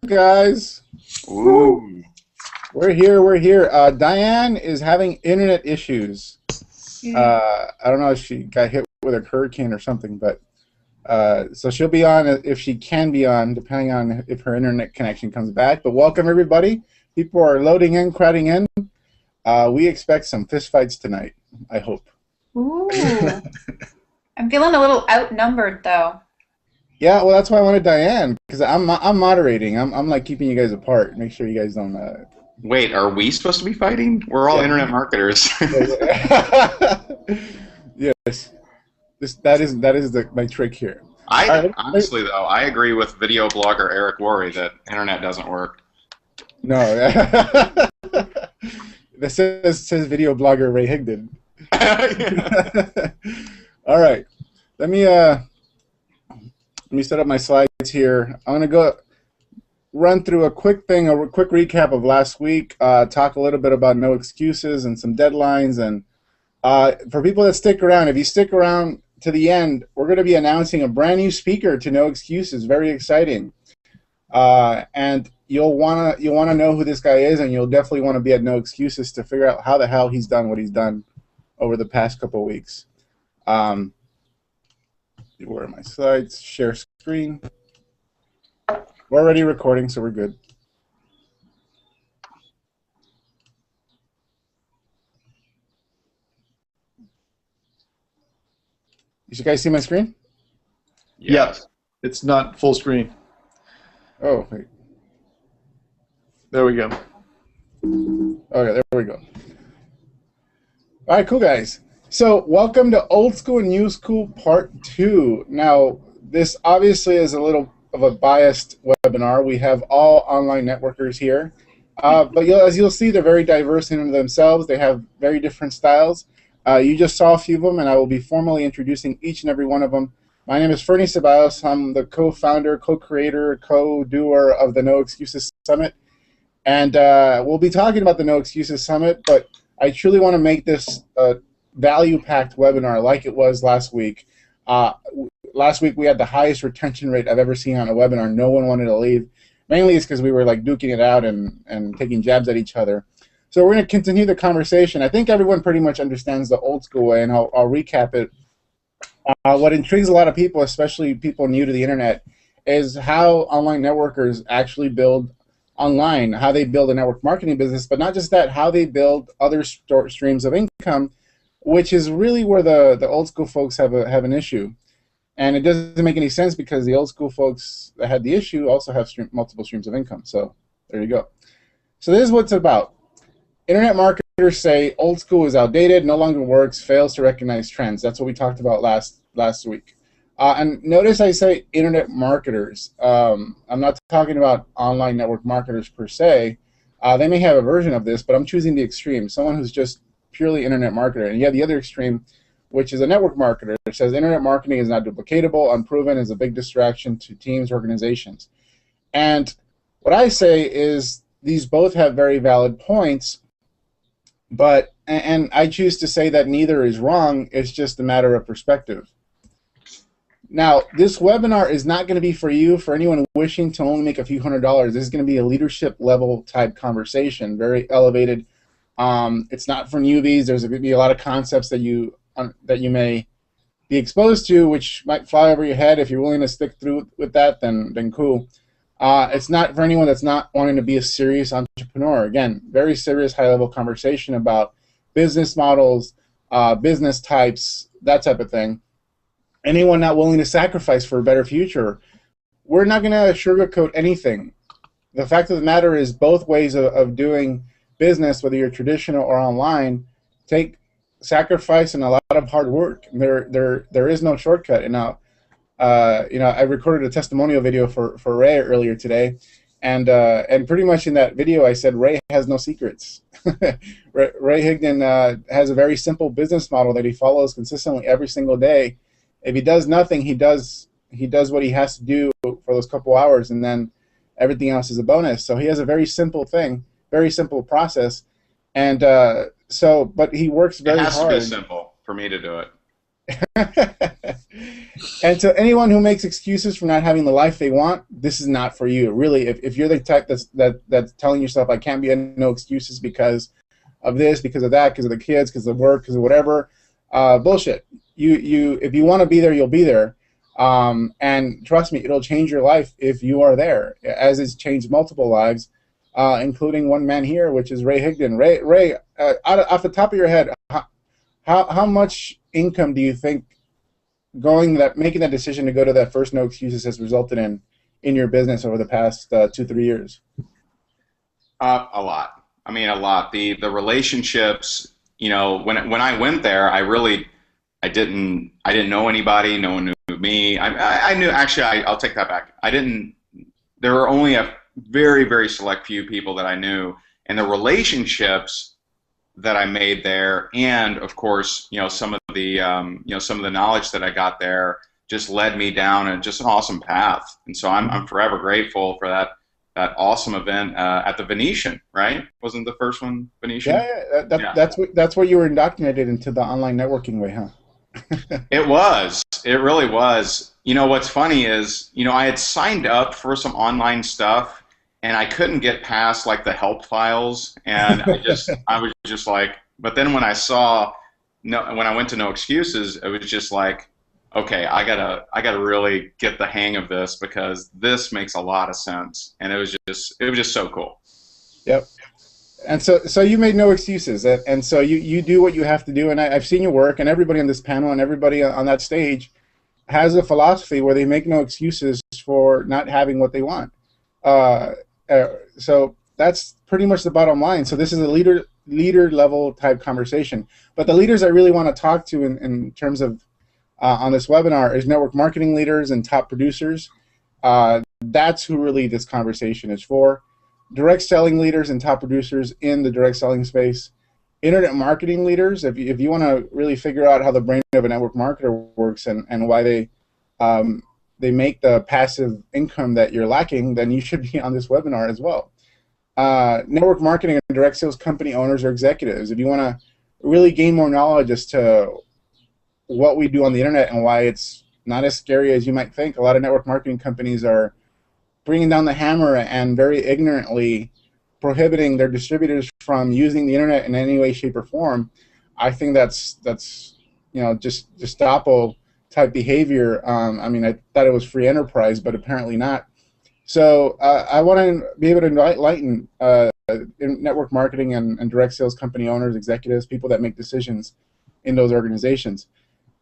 guys? Ooh. We're here. We're here. Diane is having internet issues. I don't know if she got hit with a hurricane or something, but so she'll be on if she can be on, depending on if her internet connection comes back. But welcome everybody. People are loading in, crowding in. We expect some fistfights tonight. I hope. Ooh. I'm feeling a little outnumbered though. Yeah, well, that's why I wanted Diane, because I'm moderating. I'm like keeping you guys apart. Make sure you guys don't. Wait, are we supposed to be fighting? We're all internet marketers. Yes, that is my trick here. Honestly though, I agree with video blogger Eric Worre that internet doesn't work. No, that says video blogger Ray Higdon. All right, let me set up my slides here. I'm gonna go run through a quick recap of last week, talk a little bit about no excuses and some deadlines, and for people that stick around, if you stick around to the end, we're going to be announcing a brand new speaker to No Excuses. Very exciting, and you'll wanna know who this guy is, and you'll definitely want to be at No Excuses to figure out how the hell he's done what he's done over the past couple of weeks. Where are my slides? Share screen. We're already recording, so we're good. You guys see my screen? Yes. It's not full screen. Oh, wait. There we go. Okay, there we go. All right, cool, guys. So welcome to Old School and New School Part 2. Now, this obviously is a little of a biased webinar. We have all online networkers here. But as you'll see, they're very diverse in themselves. They have very different styles. You just saw a few of them, and I will be formally introducing each and every one of them. My name is Ferny Ceballos. I'm the co-founder, co-creator, co-doer of the No Excuses Summit. And we'll be talking about the No Excuses Summit, but I truly want to make this a value-packed webinar like it was last week. Last week we had the highest retention rate I've ever seen on a webinar. No one wanted to leave. Mainly it's because we were like duking it out and taking jabs at each other. So we're going to continue the conversation. I think everyone pretty much understands the old school way, and I'll recap it. What intrigues a lot of people, especially people new to the internet, is how online networkers actually build online, how they build a network marketing business, but not just that, how they build other streams of income, which is really where the old school folks have an issue. And it doesn't make any sense because the old school folks that had the issue also have multiple streams of income. So there you go. So this is what it's about. Internet marketers say old school is outdated, no longer works, fails to recognize trends. That's what we talked about last week. And notice I say internet marketers. I'm not talking about online network marketers per se. They may have a version of this, but I'm choosing the extreme, someone who's just purely internet marketer. And you have the other extreme, which is a network marketer. It says internet marketing is not duplicatable, unproven, is a big distraction to teams, organizations. And what I say is these both have very valid points, but and I choose to say that neither is wrong. It's just a matter of perspective. Now, this webinar is not going to be for you, for anyone wishing to only make a few $100s. This is going to be a leadership level type conversation, very elevated. It's not for newbies. There's going to be a lot of concepts that you may be exposed to, which might fly over your head. If you're willing to stick through with that, then cool. It's not for anyone that's not wanting to be a serious entrepreneur. Again, very serious, high-level conversation about business models, business types, that type of thing. Anyone not willing to sacrifice for a better future, we're not going to sugarcoat anything. The fact of the matter is both ways of doing business, whether you're traditional or online, take sacrifice and a lot of hard work. There is no shortcut. And now, I recorded a testimonial video for Ray earlier today, and pretty much in that video I said Ray has no secrets. Ray Higdon has a very simple business model that he follows consistently every single day. If he does nothing, he does what he has to do for those couple hours, and then everything else is a bonus. So he has a very simple thing, very simple process, and but he works very hard. It has to be simple for me to do it. And so anyone who makes excuses for not having the life they want, this is not for you. Really, if you're the type that's telling yourself, I can't be no excuses because of this, because of that, because of the kids, because of work, because of whatever, bullshit. If you want to be there, you'll be there. And trust me, it'll change your life if you are there, as it's changed multiple lives, including one man here, which is Ray Higdon. Ray, off the top of your head, how much income do you think making that decision to go to that first no excuses has resulted in your business over the past 2-3 years? A lot. I mean, a lot. The relationships. You know, when I went there, I didn't know anybody. No one knew me. I knew, actually. I'll take that back. There were only a very, very select few people that I knew, and the relationships that I made there, and of course, some of the knowledge that I got there just led me down just an awesome path. And so I'm forever grateful for that awesome event at the Venetian, right? Wasn't the first one Venetian? Yeah. That's where you were indoctrinated into the online networking way, huh? It was. It really was. What's funny is, I had signed up for some online stuff, and I couldn't get past like the help files, and I was just like. But then when I went to No Excuses, it was just like, okay, I gotta really get the hang of this, because this makes a lot of sense, and it was just so cool. Yep. And so you made no excuses, and so you do what you have to do, and I've seen your work, and everybody on this panel and everybody on that stage has a philosophy where they make no excuses for not having what they want. So that's pretty much the bottom line. So this is a leader level type conversation. But the leaders I really want to talk to in terms of on this webinar is network marketing leaders and top producers. That's who really this conversation is for. Direct selling leaders and top producers in the direct selling space. Internet marketing leaders, if you want to really figure out how the brain of a network marketer works and why they make the passive income that you're lacking, then you should be on this webinar as well. Network marketing and direct sales company owners or executives, if you want to really gain more knowledge as to what we do on the internet and why it's not as scary as you might think. A lot of network marketing companies are bringing down the hammer and very ignorantly prohibiting their distributors from using the internet in any way, shape, or form. I think that's just Gestapo type behavior. I mean, I thought it was free enterprise, but apparently not. So I want to be able to enlighten network marketing and direct sales company owners, executives, people that make decisions in those organizations.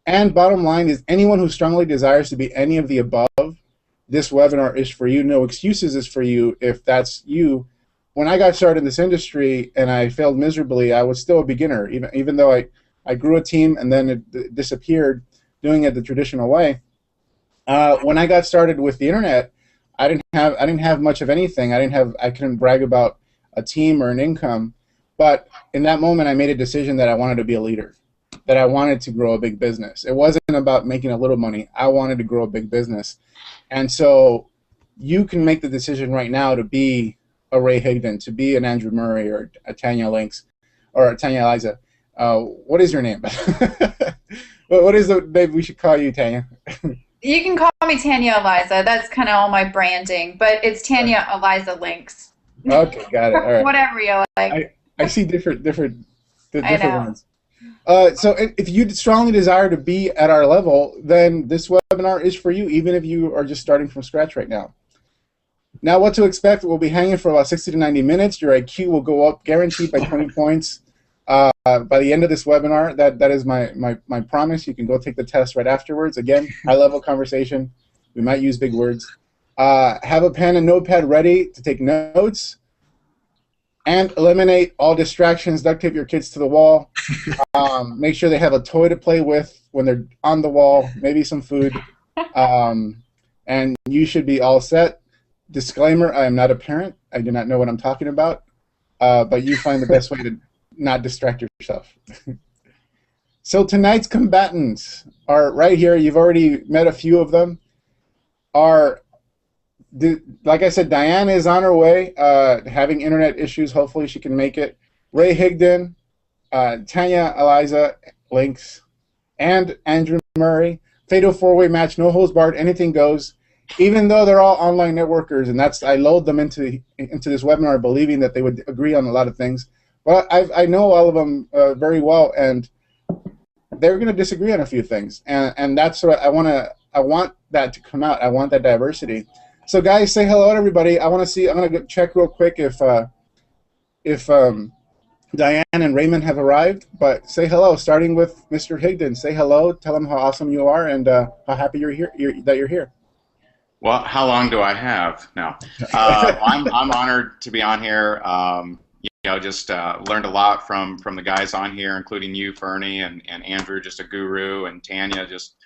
And bottom line is, anyone who strongly desires to be any of the above, this webinar is for you. No excuses is for you if that's you. When I got started in this industry and I failed miserably, I was still a beginner, even though I grew a team and then it disappeared doing it the traditional way. When I got started with the internet, I didn't have much of anything. I couldn't brag about a team or an income, but in that moment I made a decision that I wanted to be a leader, that I wanted to grow a big business. It wasn't about making a little money. I wanted to grow a big business. And so you can make the decision right now to be a Ray Higdon, to be an Andrew Murray or a Tanya Links or a Tanya Eliza. What is your name? What is the name we should call you, Tanya? You can call me Tanya Eliza. That's kind of all my branding, but it's Tanya Eliza Links. Okay, got it. All right. Whatever you like. I see different ones. So if you strongly desire to be at our level, then this webinar is for you, even if you are just starting from scratch right now. Now, what to expect? We'll be hanging for about 60 to 90 minutes. Your IQ will go up, guaranteed, by 20 points by the end of this webinar. That is my promise. You can go take the test right afterwards. Again, high-level conversation. We might use big words. Have a pen and notepad ready to take notes. And eliminate all distractions. Duct tape your kids to the wall. Make sure they have a toy to play with when they're on the wall. Maybe some food. And you should be all set. Disclaimer, I am not a parent. I do not know what I'm talking about. But you find the best way to not distract yourself. So tonight's combatants are right here. You've already met a few of them. Like I said, Diane is on her way, having internet issues. Hopefully she can make it. Ray Higdon, Tanya Eliza Links, and Andrew Murray. Fatal four-way match, no holds barred, anything goes. Even though they're all online networkers, and I load them into this webinar believing that they would agree on a lot of things. Well, I know all of them very well, and they're going to disagree on a few things, and that's what I want that to come out. I want that diversity. So, guys, say hello to everybody. I want to see. I'm going to check real quick if Diane and Raymond have arrived. But say hello, starting with Mr. Higdon. Say hello. Tell them how awesome you are and how happy you're here. That you're here. Well, how long do I have? No, I'm honored to be on here. Just learned a lot from the guys on here, including you, Ferny, and Andrew, just a guru, and Tanya, just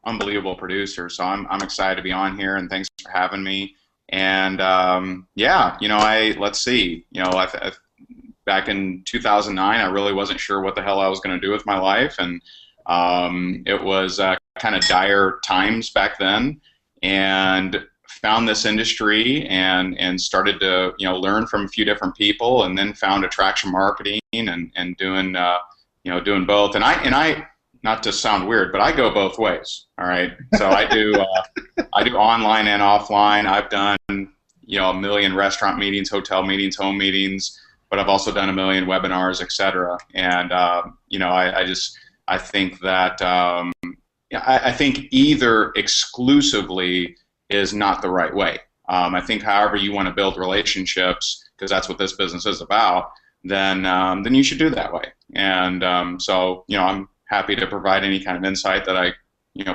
unbelievable producer. So I'm excited to be on here, and thanks for having me. And yeah, let's see. Back in 2009, I really wasn't sure what the hell I was going to do with my life, and it was kind of dire times back then. And found this industry and started to learn from a few different people, and then found attraction marketing and doing doing both. And I not to sound weird, but I go both ways. All right, so I do online and offline. I've done a million restaurant meetings, hotel meetings, home meetings, but I've also done a million webinars, etc. And I think that I think either exclusively is not the right way. I think however you want to build relationships, because that's what this business is about, then you should do that way. And so I'm happy to provide any kind of insight that I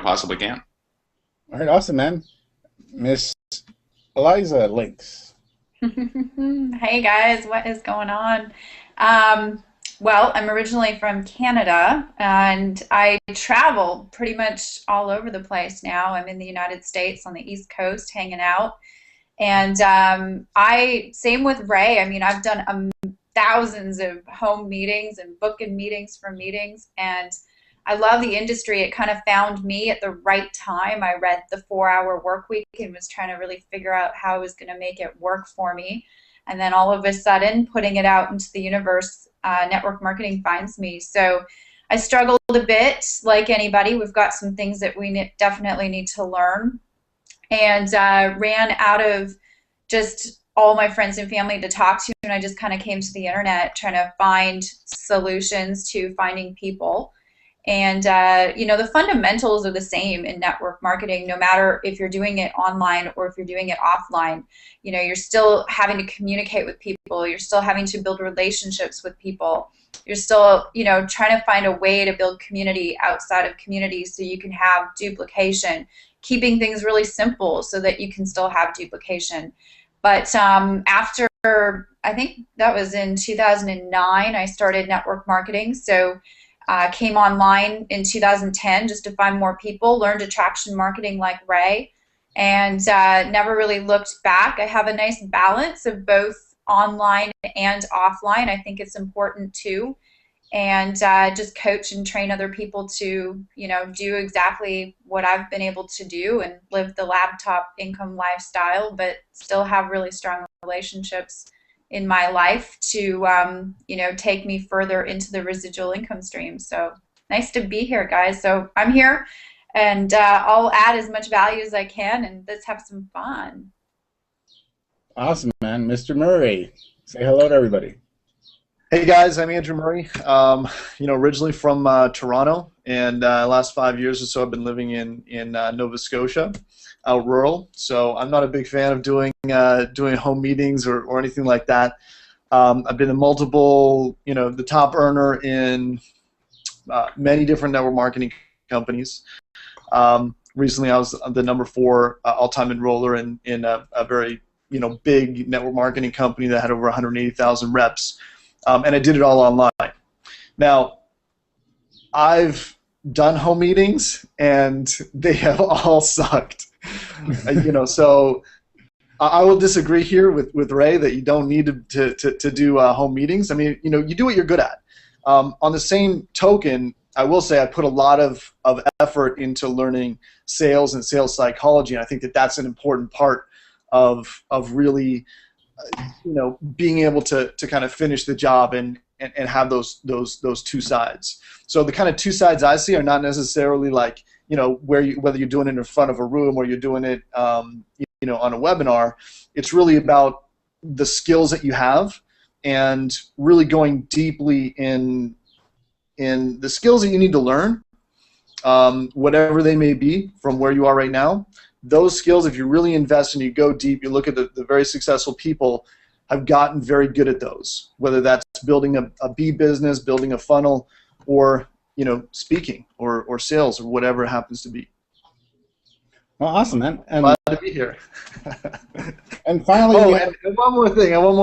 possibly can. All right, awesome, man. Miss Eliza Links. Hey guys, what is going on? Well, I'm originally from Canada, and I travel pretty much all over the place now. I'm in the United States on the East Coast hanging out. And same with Ray. I mean, I've done thousands of home meetings and booking meetings for meetings, and I love the industry. It kind of found me at the right time. I read The 4-Hour Workweek and was trying to really figure out how I was going to make it work for me. And then all of a sudden, putting it out into the universe, network marketing finds me. So I struggled a bit, like anybody. We've got some things that we definitely need to learn. And ran out of just all my friends and family to talk to, and I just kind of came to the internet trying to find solutions to finding people. And the fundamentals are the same in network marketing, no matter if you're doing it online or if you're doing it offline. You're still having to communicate with people. You're still having to build relationships with people. You're still, trying to find a way to build community outside of community so you can have duplication, keeping things really simple so that you can still have duplication. But after, I think that was in 2009, I started network marketing. So came online in 2010 just to find more people, learned attraction marketing like Ray, and never really looked back. I have a nice balance of both online and offline. I think it's important too. And just coach and train other people to, do exactly what I've been able to do and live the laptop income lifestyle, but still have really strong relationships in my life to, take me further into the residual income stream. So nice to be here, guys. So I'm here, and I'll add as much value as I can, and let's have some fun. Awesome, man. Mr. Murray, say hello to everybody. Hey guys, I'm Andrew Murray. Originally from Toronto, and last 5 years or so I've been living in Nova Scotia, out rural. So I'm not a big fan of doing home meetings or anything like that. I've been in multiple, the top earner in many different network marketing companies. Recently, I was the #4 all-time enroller in a very big network marketing company that had over 180,000 reps. And I did it all online. Now, I've done home meetings, and they have all sucked. So I will disagree here with Ray that you don't need to do home meetings. I mean, you do what you're good at. On the same token, I will say I put a lot of effort into learning sales and sales psychology, and I think that that's an important part of really being able to kind of finish the job and and have those two sides. So the kind of two sides I see are not necessarily like, you know, whether you're doing it in front of a room or you're doing it you know, on a webinar. It's really about the skills that you have and really going deeply in the skills that you need to learn, whatever they may be from where you are right now. Those skills, if you really invest and you go deep, you look at the very successful people have gotten very good at those, whether that's building a B business, building a funnel, or, you know, speaking or sales or whatever it happens to be. Well, awesome, man. And glad to be here. and finally, and one more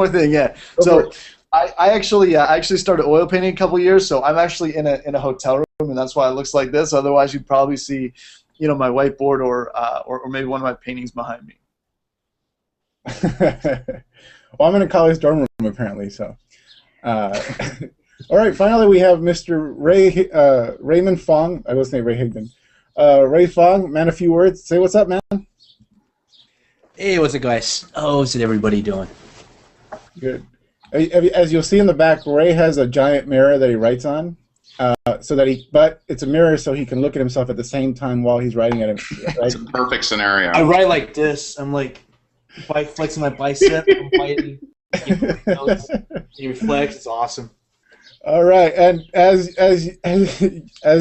thing, yeah. So I actually started oil painting a couple years, so I'm actually in a hotel room, and that's why it looks like this. Otherwise, you'd probably see, you know, my whiteboard or maybe one of my paintings behind me. Well, I'm in a college dorm room apparently, so. All right, finally we have Mr. Raymond Fong. I was saying Ray Higdon. Ray Fong, man, a few words. Say what's up, man. Hey, what's up, guys? How's everybody doing? Good. As you'll see in the back, Ray has a giant mirror that he writes on, but it's a mirror so he can look at himself at the same time while he's writing at it. Right? It's a perfect scenario. I write like this. I'm like flexing my bicep. I'm biting. He reflects. It's awesome. All right, and as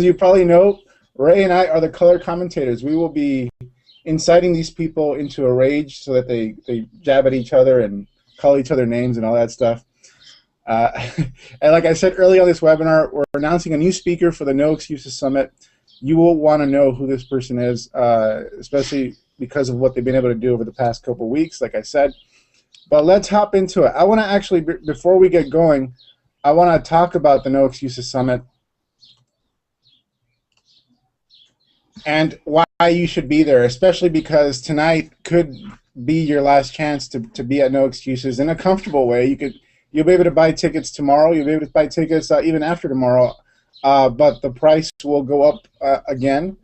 you probably know, Ray and I are the color commentators. We will be inciting these people into a rage so that they jab at each other and call each other names and all that stuff. And like I said earlier on this webinar, we're announcing a new speaker for the No Excuses Summit. You will want to know who this person is, especially because of what they've been able to do over the past couple of weeks, like I said. But let's hop into it. I want to actually, before we get going, I want to talk about the No Excuses Summit and why you should be there, especially because tonight could be your last chance to be at No Excuses in a comfortable way. You'll be able to buy tickets tomorrow. You'll be able to buy tickets even after tomorrow, but the price will go up again.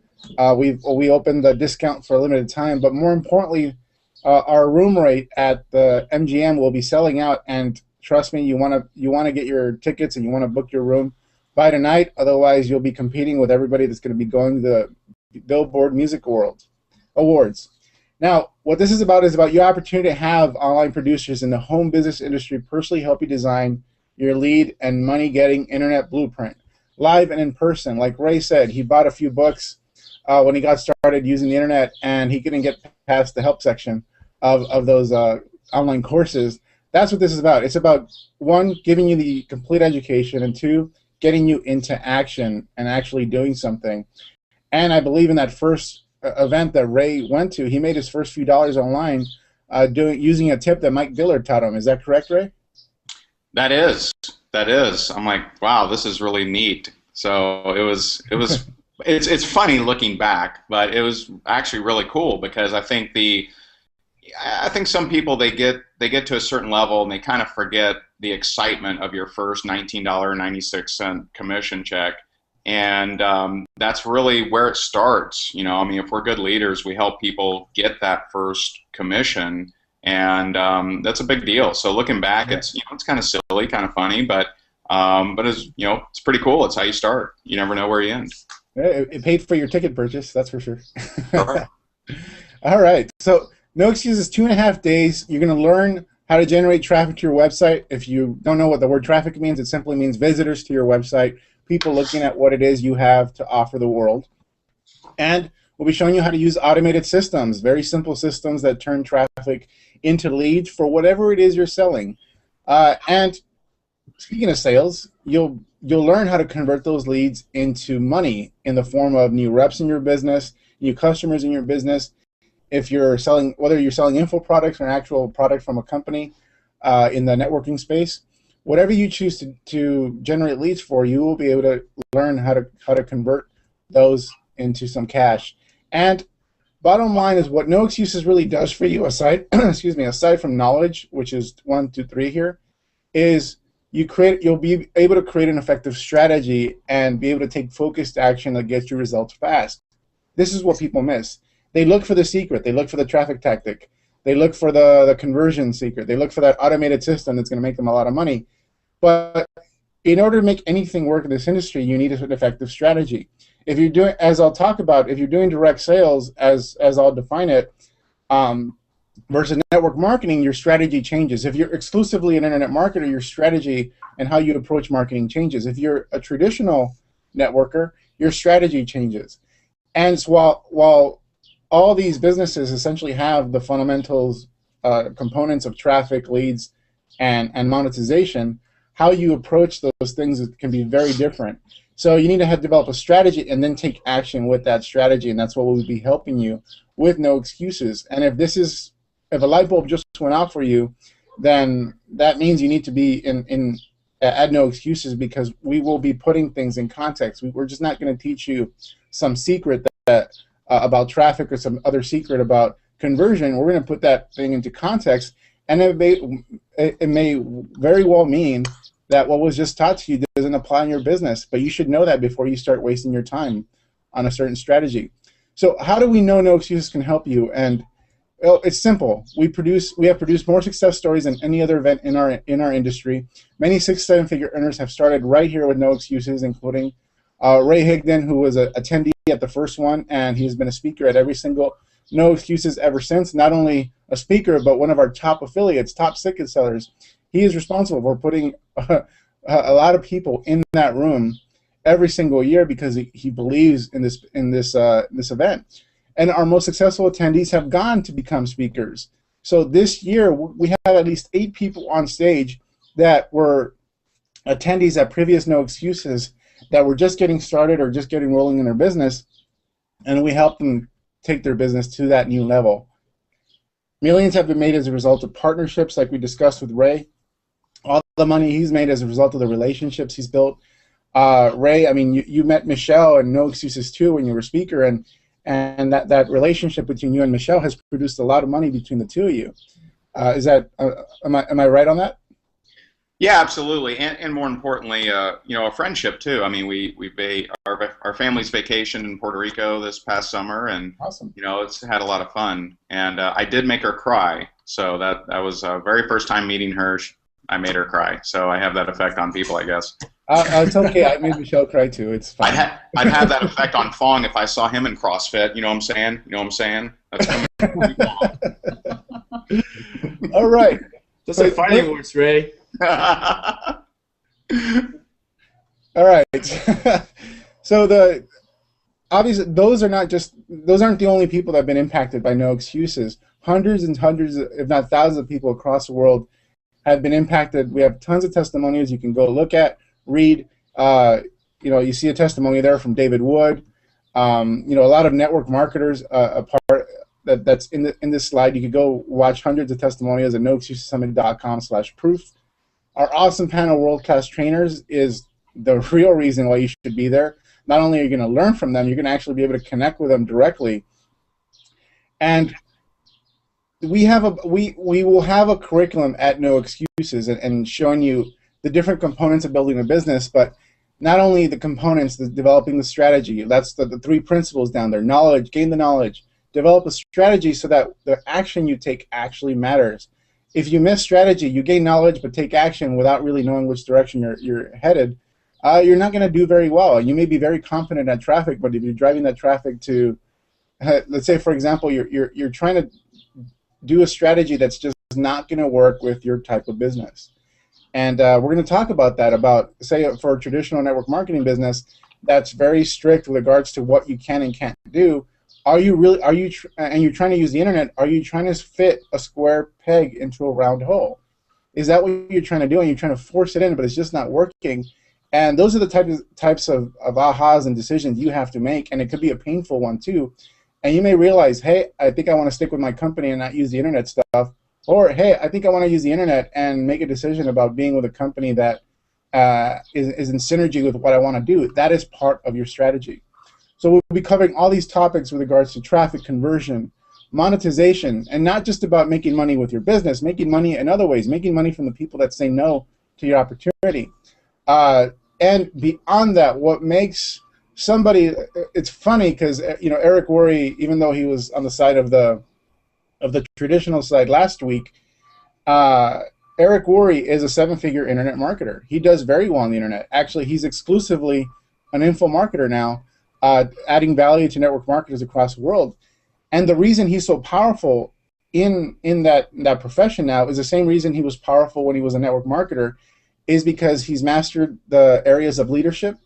We opened the discount for a limited time, but more importantly, our room rate at the MGM will be selling out. And trust me, you want to get your tickets and you want to book your room by tonight. Otherwise, you'll be competing with everybody that's going to be going to the Billboard Music Awards. Now, what this is about your opportunity to have online producers in the home business industry personally help you design your lead and money-getting internet blueprint, live and in person. Like Ray said, he bought a few books when he got started using the internet, and he couldn't get past the help section of those online courses. That's what this is about. It's about, one, giving you the complete education, and two, getting you into action and actually doing something. And I believe in that first event that Ray went to, he made his first few dollars online using a tip that Mike Dillard taught him. Is that correct, Ray? That is. I'm like, wow, this is really neat. So it's funny looking back, but it was actually really cool because I think some people they get to a certain level and they kind of forget the excitement of your first $19.96 commission check. And that's really where it starts. You know, I mean, if we're good leaders, we help people get that first commission, and that's a big deal. So looking back, it's kind of silly, kind of funny, but it's it's pretty cool. It's how you start. You never know where you end. It paid for your ticket purchase, that's for sure. All right. So No Excuses, 2.5 days. You're going to learn how to generate traffic to your website. If you don't know what the word traffic means, it simply means visitors to your website. People looking at what it is you have to offer the world. And we'll be showing you how to use automated systems, very simple systems that turn traffic into leads for whatever it is you're selling. And speaking of sales, you'll learn how to convert those leads into money in the form of new reps in your business, new customers in your business. If you're selling, whether you're selling info products or an actual product from a company in the networking space, whatever you choose to generate leads for, you will be able to learn how to convert those into some cash. And bottom line is what No Excuses really does for you, aside aside from knowledge, which is 1, 2, 3 here, is you'll be able to create an effective strategy and be able to take focused action that gets you results fast. This is what people miss. They look for the secret. They look for the traffic tactic. They look for the conversion secret. They look for that automated system that's going to make them a lot of money. But in order to make anything work in this industry, you need an effective strategy. If you're doing, as I'll talk about, if you're doing direct sales, as I'll define it, versus network marketing, your strategy changes. If you're exclusively an internet marketer, your strategy and how you approach marketing changes. If you're a traditional networker, your strategy changes. And so while all these businesses essentially have the fundamentals, components of traffic, leads, and monetization, how you approach those things can be very different. So you need to develop a strategy and then take action with that strategy, and that's what we'll be helping you with No Excuses. And if a light bulb just went out for you, then that means you need to be at No Excuses, because we will be putting things in context. We're just not going to teach you some secret that about traffic or some other secret about conversion. We're going to put that thing into context, and it may very well mean that what was just taught to you doesn't apply in your business, but you should know that before you start wasting your time on a certain strategy. So how do we know No Excuses can help you? And well, it's simple. We have produced more success stories than any other event in our industry. Many 6-7-figure earners have started right here with No Excuses, including Ray Higdon, who was an attendee at the first one, and he's been a speaker at every single No Excuses ever since. Not only a speaker, but one of our top affiliates, top ticket sellers. He is responsible for putting a lot of people in that room every single year because he believes in this event. And our most successful attendees have gone to become speakers. So this year, we had at least 8 people on stage that were attendees at previous No Excuses that were just getting started or just getting rolling in their business, and we helped them take their business to that new level. Millions have been made as a result of partnerships like we discussed with Ray. All the money he's made as a result of the relationships he's built. Ray, I mean, you met Michelle and No Excuses too when you were a speaker, and that relationship between you and Michelle has produced a lot of money between the two of you. Am I right on that? Yeah, absolutely, and more importantly, a friendship too. I mean, our family's vacation in Puerto Rico this past summer, and awesome. It's had a lot of fun. And I did make her cry, so that was very first time meeting her. I made her cry, so I have that effect on people, I guess. It's okay. I made Michelle cry too. It's fine. I'd have that effect on Fong if I saw him in CrossFit. You know what I'm saying? You know what I'm saying? That's coming from All right. Just like fighting words, Ray. All right. So obviously those aren't the only people that have been impacted by No Excuses. Hundreds and hundreds, if not thousands, of people across the world have been impacted. We have tons of testimonials you can go look at, read. You see a testimony there from David Wood. A lot of network marketers. That's in this slide. You could go watch hundreds of testimonials at noexcusesummit.com/proof. Our awesome panel world-class trainers is the real reason why you should be there. Not only are you going to learn from them, you're going to actually be able to connect with them directly. And we will have a curriculum at No Excuses and showing you the different components of building a business, but not only the components, developing the strategy. That's the 3 principles down there. Knowledge, gain the knowledge. Develop a strategy so that the action you take actually matters. If you miss strategy, you gain knowledge but take action without really knowing which direction you're headed, you're not going to do very well. You may be very confident at traffic, but if you're driving that traffic to, let's say for example, you're trying to do a strategy that's just not going to work with your type of business. And we're going to talk about that, say for a traditional network marketing business that's very strict with regards to what you can and can't do. And you're trying to use the internet, are you trying to fit a square peg into a round hole? Is that what you're trying to do? And you're trying to force it in, but it's just not working. And those are the types of ahas and decisions you have to make, and it could be a painful one too. And you may realize, hey, I think I want to stick with my company and not use the internet stuff. Or, hey, I think I want to use the internet and make a decision about being with a company that is in synergy with what I want to do. That is part of your strategy. So we'll be covering all these topics with regards to traffic conversion, monetization, and not just about making money with your business, making money in other ways, making money from the people that say no to your opportunity. And beyond that, what makes somebody, it's funny because Eric Worre, even though he was on the side of the traditional side last week, Eric Worre is a 7-figure internet marketer. He does very well on the internet. Actually, he's exclusively an info marketer now, adding value to network marketers across the world. And the reason he's so powerful in that profession now is the same reason he was powerful when he was a network marketer, is because he's mastered the areas of leadership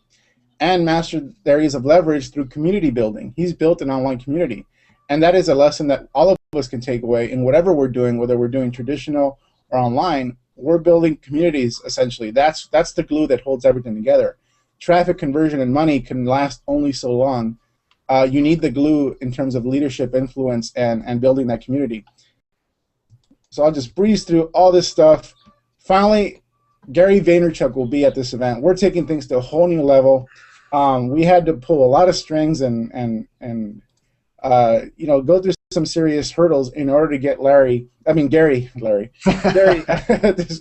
and mastered the areas of leverage through community building. He's built an online community. And that is a lesson that all of us can take away in whatever we're doing, whether we're doing traditional or online. We're building communities, essentially. That's the glue that holds everything together. Traffic conversion and money can last only so long. You need the glue in terms of leadership, influence, and building that community. So I'll just breeze through all this stuff. Finally, Gary Vaynerchuk will be at this event. We're taking things to a whole new level. We had to pull a lot of strings and go through some serious hurdles in order to get Gary. Gary.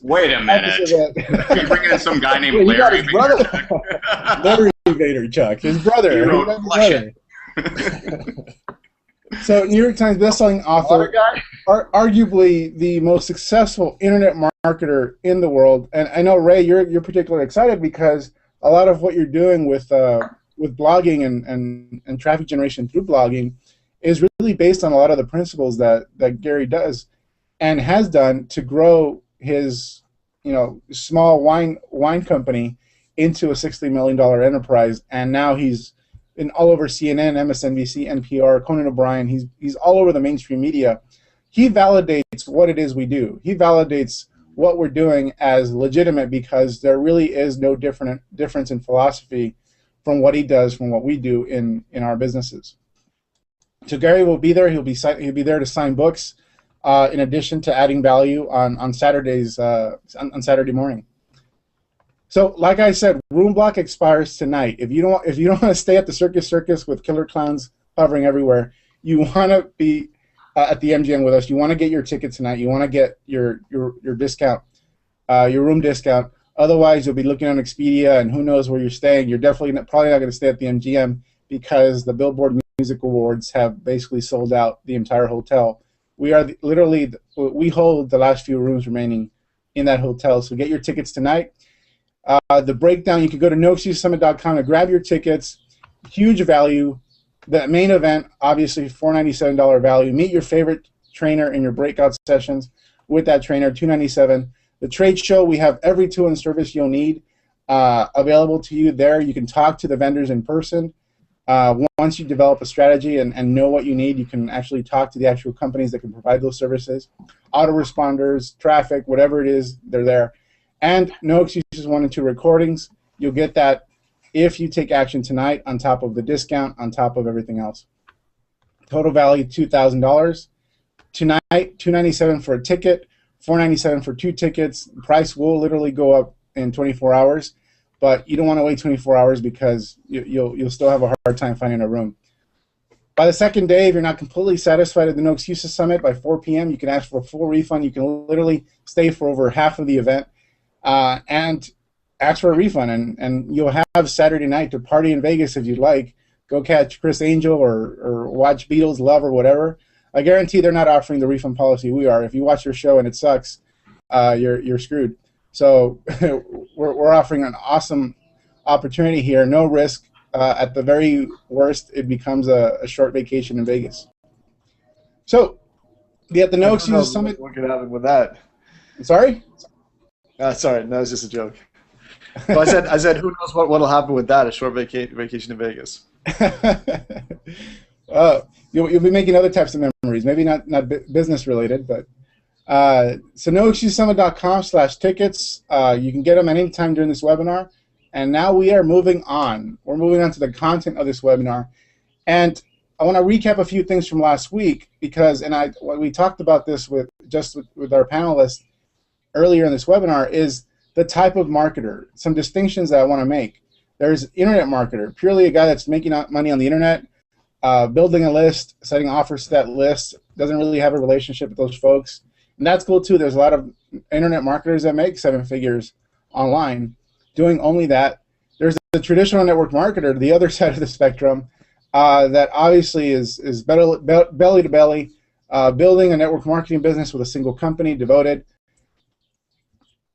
Wait a minute. You're bringing in some guy named Larry Vaynerchuk. Larry Vaynerchuk, his brother. So, New York Times bestselling author, arguably the most successful internet marketer in the world. And I know, Ray, you're particularly excited because a lot of what you're doing with blogging and traffic generation through blogging is really based on a lot of the principles that Gary does and has done to grow his small wine company into a $60 million enterprise. And now he's in all over CNN, MSNBC, NPR, Conan O'Brien. He's all over the mainstream media. He validates what it is we do. He validates what we're doing as legitimate because there really is no difference in philosophy from what he does from what we do in our businesses. So Gary will be there. He'll be there to sign books, in addition to adding value on Saturdays on Saturday morning. So, like I said, room block expires tonight. If you don't want to stay at the Circus with killer clowns hovering everywhere, you want to be at the MGM with us. You want to get your ticket tonight. You want to get your discount, your room discount. Otherwise, you'll be looking on Expedia, and who knows where you're staying. You're probably not going to stay at the MGM because the Billboard Music Awards have basically sold out the entire hotel. We hold the last few rooms remaining in that hotel. So get your tickets tonight. The breakdown, you can go to noexcusesummit.com to grab your tickets. Huge value. The main event, obviously, $497 value. Meet your favorite trainer in your breakout sessions with that trainer, $297. The trade show, we have every tool and service you'll need available to you there. You can talk to the vendors in person. Once you develop a strategy and know what you need, you can actually talk to the actual companies that can provide those services. Autoresponders, traffic, whatever it is, they're there. And No Excuses 1 and 2 recordings. You'll get that if you take action tonight on top of the discount, on top of everything else. Total value, $2,000. Tonight, $297 for a ticket, $497 for 2 tickets. The price will literally go up in 24 hours, but you don't want to wait 24 hours because you'll still have a hard time finding a room. By the second day, if you're not completely satisfied at the No Excuses Summit, by 4 p.m., you can ask for a full refund. You can literally stay for over half of the event. And ask for a refund, and you'll have Saturday night to party in Vegas if you'd like. Go catch Chris Angel or watch Beatles, Love, or whatever. I guarantee they're not offering the refund policy we are. If you watch your show and it sucks, you're screwed. So we're offering an awesome opportunity here, no risk. At the very worst, it becomes a short vacation in Vegas. So, at the No Excuses Summit. What could happen with that? Sorry? Sorry, no, it's just a joke. Well, I said, who knows what'll happen with that? A short vacation in Vegas. You'll be making other types of memories, maybe not business related, but so noexcusesummit.com/tickets. You can get them at any time during this webinar. And now we are moving on. We're moving on to the content of this webinar, and I want to recap a few things from last week because, we talked about this with our panelists earlier in this webinar, is the type of marketer. Some distinctions that I want to make. There's internet marketer, purely a guy that's making money on the internet, building a list, setting offers to that list, doesn't really have a relationship with those folks. And that's cool too. There's a lot of internet marketers that make 7 figures online doing only that. There's the traditional network marketer, the other side of the spectrum, that obviously is belly to belly, building a network marketing business with a single company, devoted.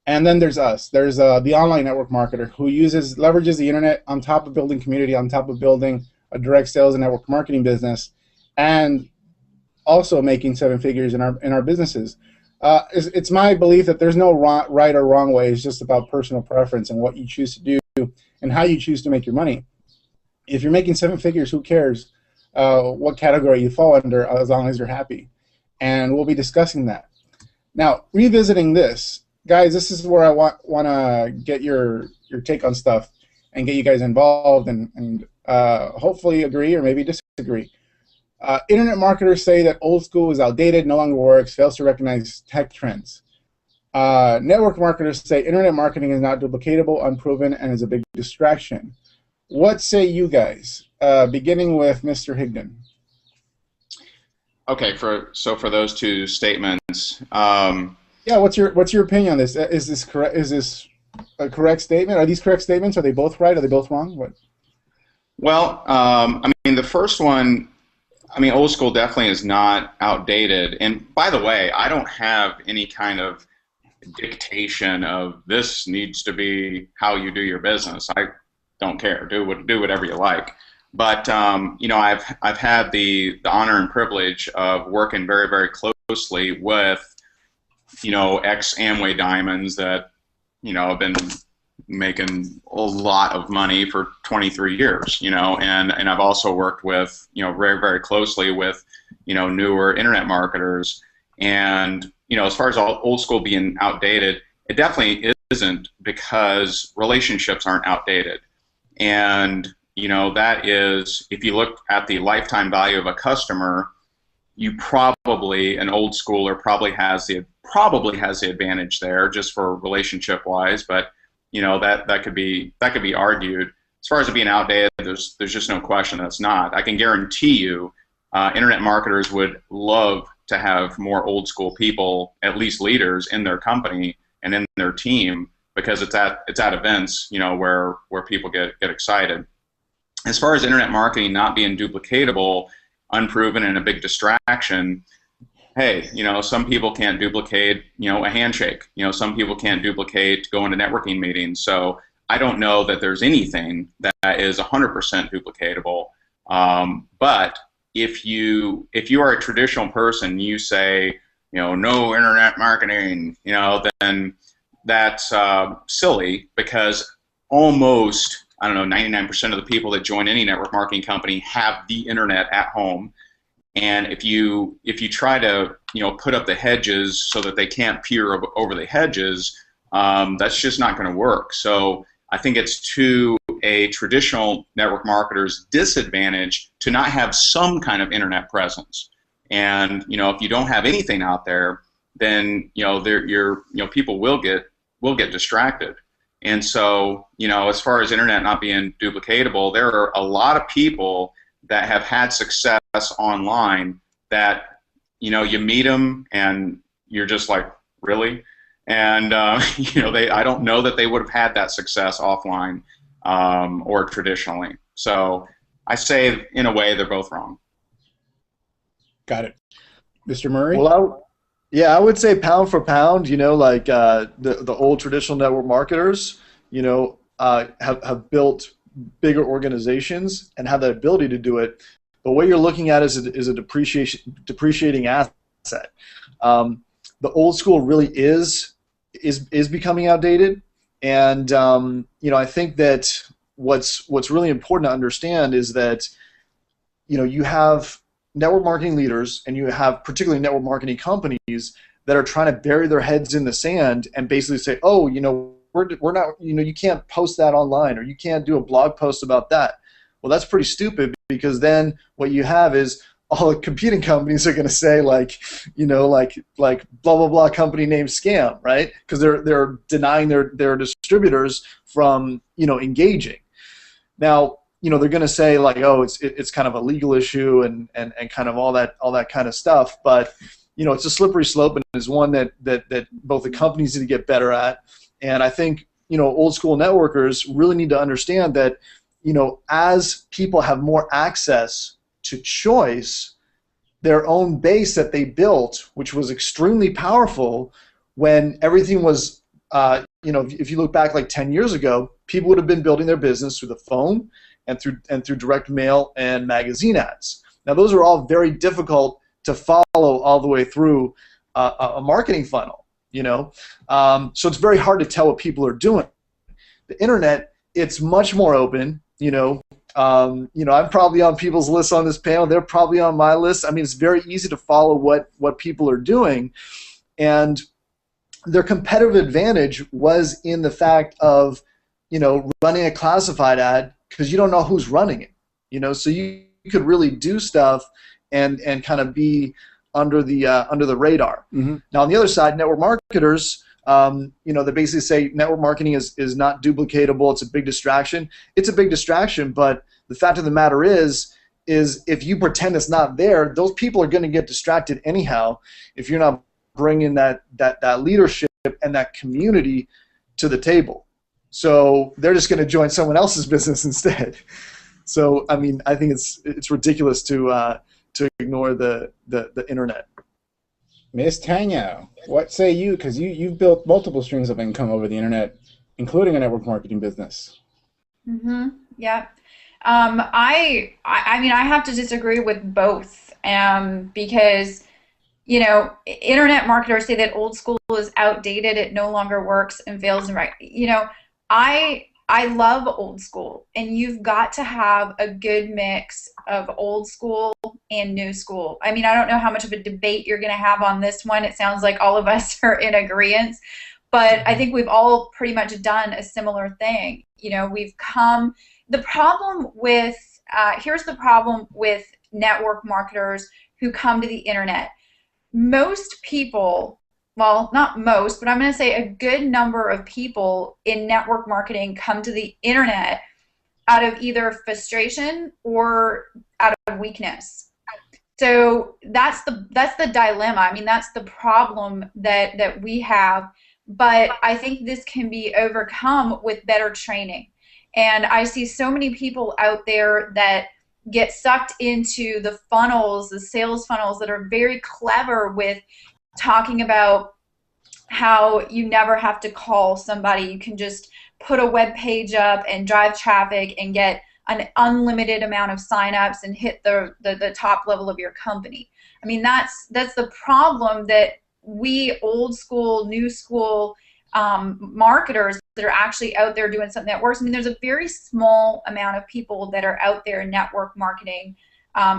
And then there's us. There's the online network marketer who leverages the internet on top of building community, on top of building a direct sales and network marketing business, and also making seven figures in our businesses. It's my belief that there's no right or wrong way. It's just about personal preference and what you choose to do and how you choose to make your money. If you're making seven figures, who cares what category you fall under, as long as you're happy? And we'll be discussing that. Now, revisiting this, guys, this is where I want to get your take on stuff and get you guys involved and hopefully agree or maybe disagree. Internet marketers say that old school is outdated, no longer works, fails to recognize tech trends. Network marketers say internet marketing is not duplicatable, unproven, and is a big distraction. What say you guys? Beginning with Mr. Higdon. Okay, so for those two statements, yeah, what's your opinion on this? Is this correct? Is this a correct statement? Are these correct statements? Are they both right? Are they both wrong? What? Well, I mean, the first one, I mean, old school definitely is not outdated. And by the way, I don't have any kind of dictation of this needs to be how you do your business. I don't care. Do whatever you like. But you know, I've had the honor and privilege of working very, very closely with, you know, ex-Amway diamonds that, you know, have been making a lot of money for 23 years, you know, and I've also worked with, you know, very, very closely with, you know, newer internet marketers. And, you know, as far as old school being outdated, it definitely isn't, because relationships aren't outdated. And, you know, that is, if you look at the lifetime value of a customer, you probably, an old schooler probably has the advantage there, just for relationship wise. But you know, that could be argued. As far as it being outdated, there's just no question that's not. I can guarantee you, internet marketers would love to have more old school people, at least leaders, in their company and in their team, because it's at events, you know, where people get excited. As far as internet marketing not being duplicatable, unproven, and a big distraction, hey, you know, some people can't duplicate, you know, a handshake. You know, some people can't duplicate going to networking meetings. So I don't know that there's anything that is 100% duplicatable. But if you are a traditional person, you say, you know, no internet marketing, you know, then that's silly, because almost, I don't know, 99% of the people that join any network marketing company have the internet at home. And if you try to, you know, put up the hedges so that they can't peer over the hedges, that's just not going to work. So I think it's to a traditional network marketer's disadvantage to not have some kind of internet presence. And you know, if you don't have anything out there, then you know, people will get distracted. And so, you know, as far as internet not being duplicatable, there are a lot of people that have had success online that, you know, you meet them and you're just like, really? And you know, I don't know that they would have had that success offline or traditionally. So I say, in a way, they're both wrong. Got it. Mr. Murray? Well, I would say pound for pound, you know, like the old traditional network marketers, you know, have built bigger organizations and have the ability to do it. But what you're looking at is a depreciating asset. The old school really is becoming outdated, and you know, I think that what's really important to understand is that, you know, you have network marketing leaders and you have particularly network marketing companies that are trying to bury their heads in the sand and basically say, oh, you know, we're not, you know, you can't post that online, or you can't do a blog post about that. Well, that's pretty stupid, because then what you have is all the competing companies are going to say, like, you know, like blah blah blah company name scam, right? Because they're denying their distributors from, you know, engaging. Now, you know, they're going to say, like, oh, it's kind of a legal issue and kind of all that kind of stuff, but you know, it's a slippery slope, and is one that both the companies need to get better at. And I think, you know, old school networkers really need to understand that, you know, as people have more access to choice, their own base that they built, which was extremely powerful when everything was if you look back like 10 years ago, people would have been building their business through the phone and through direct mail and magazine ads. Now, those are all very difficult to follow all the way through a marketing funnel, so it's very hard to tell what people are doing. The internet, it's much more open, I'm probably on people's lists on this panel. They're probably on my list. I mean, it's very easy to follow what people are doing, and their competitive advantage was in the fact of, running a classified ad because you don't know who's running it, so you could really do stuff and kind of be under the radar. Mm-hmm. Now, on the other side, network marketers, they basically say network marketing is not duplicatable. It's a big distraction. It's a big distraction, but the fact of the matter is if you pretend it's not there, those people are going to get distracted anyhow if you're not bringing that leadership and that community to the table. So they're just going to join someone else's business instead. So I mean, I think it's ridiculous to ignore the internet. Miss Tanya, what say you? Because you've built multiple streams of income over the internet, including a network marketing business. Mm-hmm. Yeah. I mean, I have to disagree with both because, internet marketers say that old school is outdated, it no longer works and fails and right. I love old school, and you've got to have a good mix of old school and new school. I mean, I don't know how much of a debate you're going to have on this one. It sounds like all of us are in agreement, but I think we've all pretty much done a similar thing. We've come, the problem with, here's the problem with network marketers who come to the internet. Most people, well, not most, but I'm going to say a good number of people in network marketing come to the internet out of either frustration or out of weakness. So that's the dilemma. I mean, that's the problem that we have. But I think this can be overcome with better training. And I see so many people out there that get sucked into the funnels, the sales funnels that are very clever with talking about how you never have to call somebody. You can just put a web page up and drive traffic and get an unlimited amount of signups and hit the top level of your company. I mean, that's the problem that we old school, new school marketers that are actually out there doing something that works. I mean, there's a very small amount of people that are out there in network marketing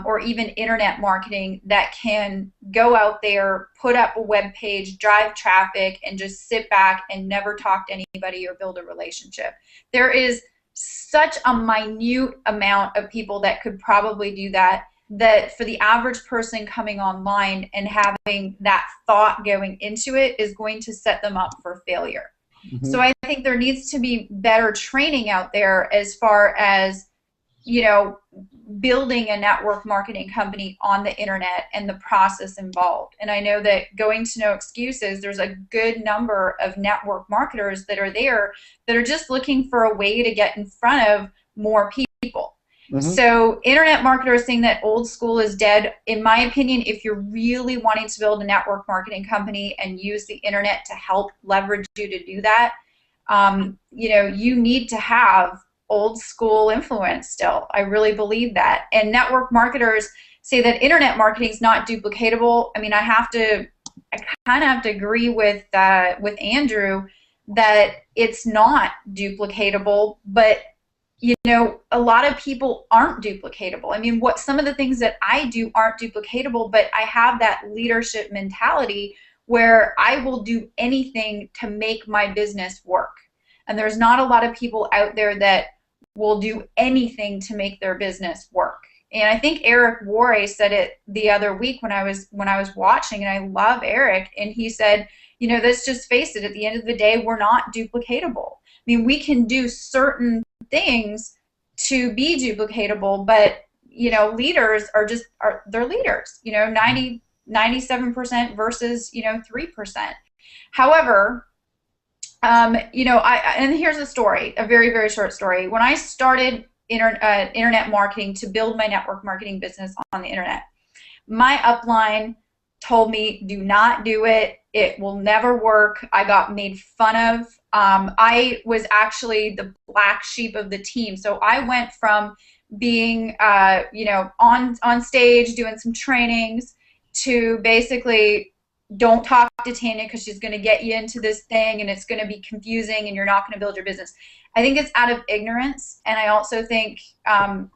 or even internet marketing that can go out there, put up a web page, drive traffic, and just sit back and never talk to anybody or build a relationship. There is such a minute amount of people that could probably do that, that for the average person coming online and having that thought going into it is going to set them up for failure. Mm-hmm. So I think there needs to be better training out there as far as, building a network marketing company on the internet and the process involved. And I know that going to No Excuses, there's a good number of network marketers that are there that are just looking for a way to get in front of more people. Mm-hmm. So internet marketers saying that old school is dead, in my opinion, if you're really wanting to build a network marketing company and use the internet to help leverage you to do that, you need to have old school influence still. I really believe that. And network marketers say that internet marketing is not duplicatable. I mean, I kind of have to agree with Andrew that it's not duplicatable, but a lot of people aren't duplicatable. I mean, some of the things that I do aren't duplicatable, but I have that leadership mentality where I will do anything to make my business work. And there's not a lot of people out there that will do anything to make their business work. And I think Eric Worre said it the other week when I was watching, and I love Eric, and he said, let's just face it, at the end of the day, we're not duplicatable. I mean, we can do certain things to be duplicatable, but leaders they're leaders, 97% versus 3%. However, and here's a story, a very, very short story. When I started internet marketing to build my network marketing business on the internet, my upline told me, do not do it. It will never work. I got made fun of. I was actually the black sheep of the team. So I went from being, on stage doing some trainings to basically don't talk to Tanya because she's going to get you into this thing and it's going to be confusing and you're not going to build your business. I think it's out of ignorance, and I also think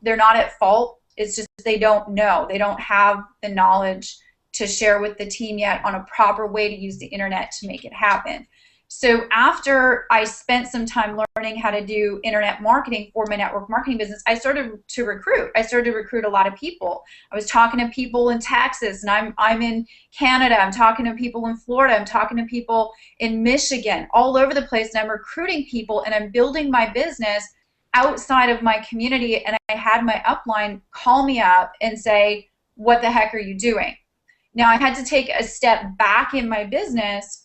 they're not at fault. It's just they don't know. They don't have the knowledge to share with the team yet on a proper way to use the internet to make it happen. So after I spent some time learning how to do internet marketing for my network marketing business, I started to recruit. I started to recruit a lot of people. I was talking to people in Texas, and I'm in Canada. I'm talking to people in Florida. I'm talking to people in Michigan, all over the place, and I'm recruiting people, and I'm building my business outside of my community. And I had my upline call me up and say, what the heck are you doing? Now, I had to take a step back in my business,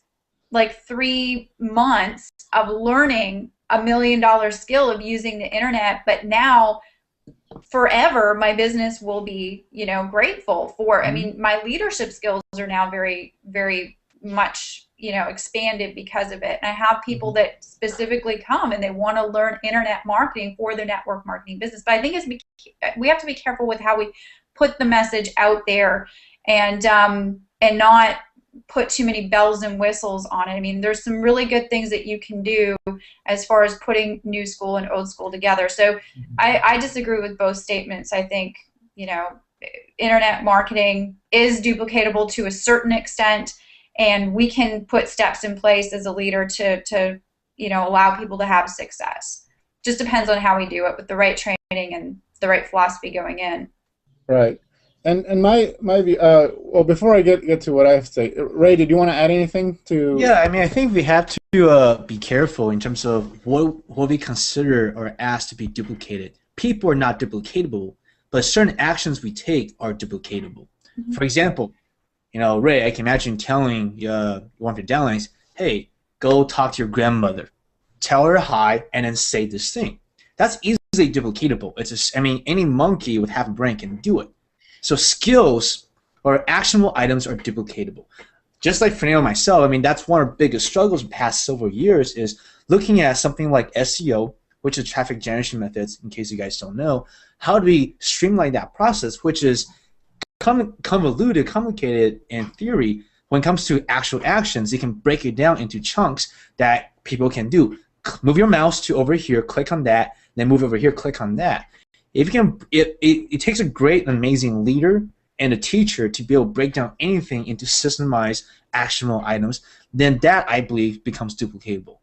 like 3 months of learning $1 million skill of using the internet, but now forever my business will be, grateful for. I mean, my leadership skills are now very, very much, expanded because of it. And I have people that specifically come and they want to learn internet marketing for their network marketing business. But I think we have to be careful with how we put the message out there and not put too many bells and whistles on it. I mean, there's some really good things that you can do as far as putting new school and old school together. So I disagree with both statements. I think, internet marketing is duplicatable to a certain extent, and we can put steps in place as a leader to allow people to have success. Just depends on how we do it with the right training and the right philosophy going in. Right. And my view, well, before I get to what I have to say, Ray, did you want to add anything to? Yeah, I mean, I think we have to be careful in terms of what we consider or ask to be duplicated. People are not duplicatable, but certain actions we take are duplicatable. Mm-hmm. For example, Ray, I can imagine telling one of your downlines, hey, go talk to your grandmother, tell her hi, and then say this thing. That's easily duplicatable. Any monkey with half a brain can do it. So skills or actionable items are duplicatable. Just like Fernando and myself, I mean, that's one of our biggest struggles in the past several years is looking at something like SEO, which is traffic generation methods, in case you guys don't know. How do we streamline that process, which is convoluted, complicated in theory. When it comes to actual actions, you can break it down into chunks that people can do. Move your mouse to over here, click on that, then move over here, click on that. If you can, it takes a great, amazing leader and a teacher to be able to break down anything into systemized, actionable items. Then that, I believe, becomes duplicatable.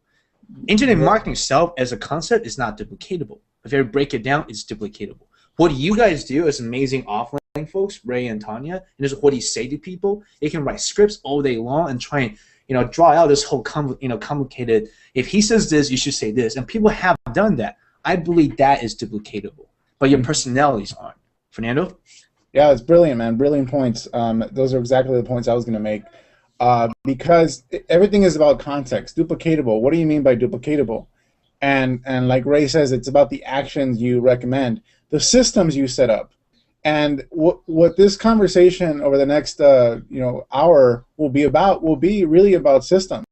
Internet marketing itself as a concept is not duplicatable. If you break it down, it's duplicatable. What you guys do as amazing offline folks, Ray and Tanya, and this is what you say to people. You can write scripts all day long and try and draw out this whole complicated. If he says this, you should say this, and people have done that. I believe that is duplicatable. But your personalities aren't. Fernando? Yeah, it's brilliant, man. Brilliant points. Those are exactly the points I was going to make. Because everything is about context. Duplicatable. What do you mean by duplicatable? And like Ray says, it's about the actions you recommend, the systems you set up. And what this conversation over the next hour will be really about systems.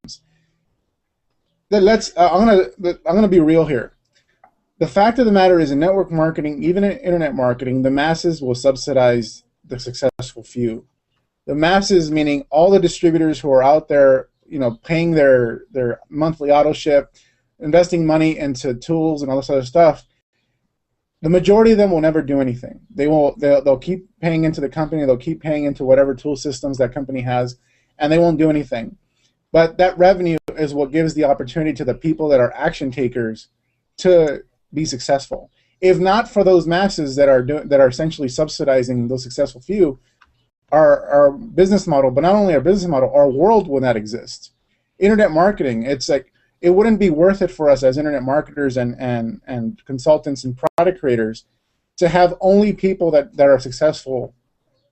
I'm gonna be real here. The fact of the matter is, in network marketing, even in internet marketing, the masses will subsidize the successful few. The masses, meaning all the distributors who are out there, paying their monthly auto ship, investing money into tools and all this other stuff. The majority of them will never do anything. They'll keep paying into the company. They'll keep paying into whatever tool systems that company has, and they won't do anything. But that revenue is what gives the opportunity to the people that are action takers to be successful. If not for those masses that are essentially subsidizing those successful few, our business model, but not only our business model, our world will not exist. Internet marketing, it's like it wouldn't be worth it for us as internet marketers and consultants and product creators to have only people that are successful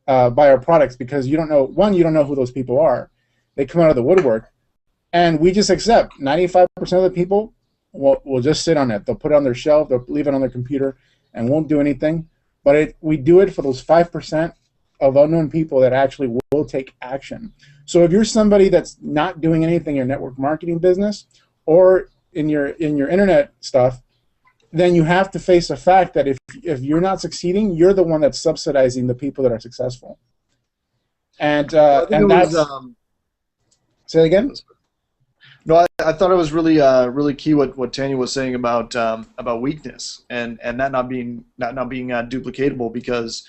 by our products, because you don't know who those people are. They come out of the woodwork, and we just accept 95% of the people will just sit on it. They'll put it on their shelf, they'll leave it on their computer, and won't do anything. But we do it for those 5% of unknown people that actually will take action. So if you're somebody that's not doing anything in your network marketing business or in your internet stuff, then you have to face the fact that if you're not succeeding, you're the one that's subsidizing the people that are successful. And that's say it again. No, I thought it was really really key what Tanya was saying about weakness and that not being duplicatable, because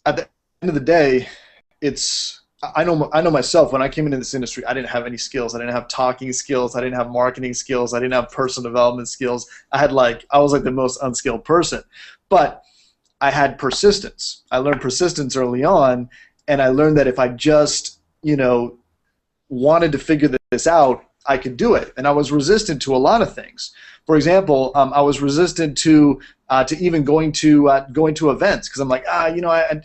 at the end of the day, I know myself, when I came into this industry, I didn't have any skills. I didn't have talking skills. I didn't have marketing skills. I didn't have personal development skills. I was like the most unskilled person, but I had persistence. I learned persistence early on, and I learned that if I just wanted to figure this out, I could do it. And I was resistant to a lot of things. For example, I was resistant to even going to events, because I'm like, I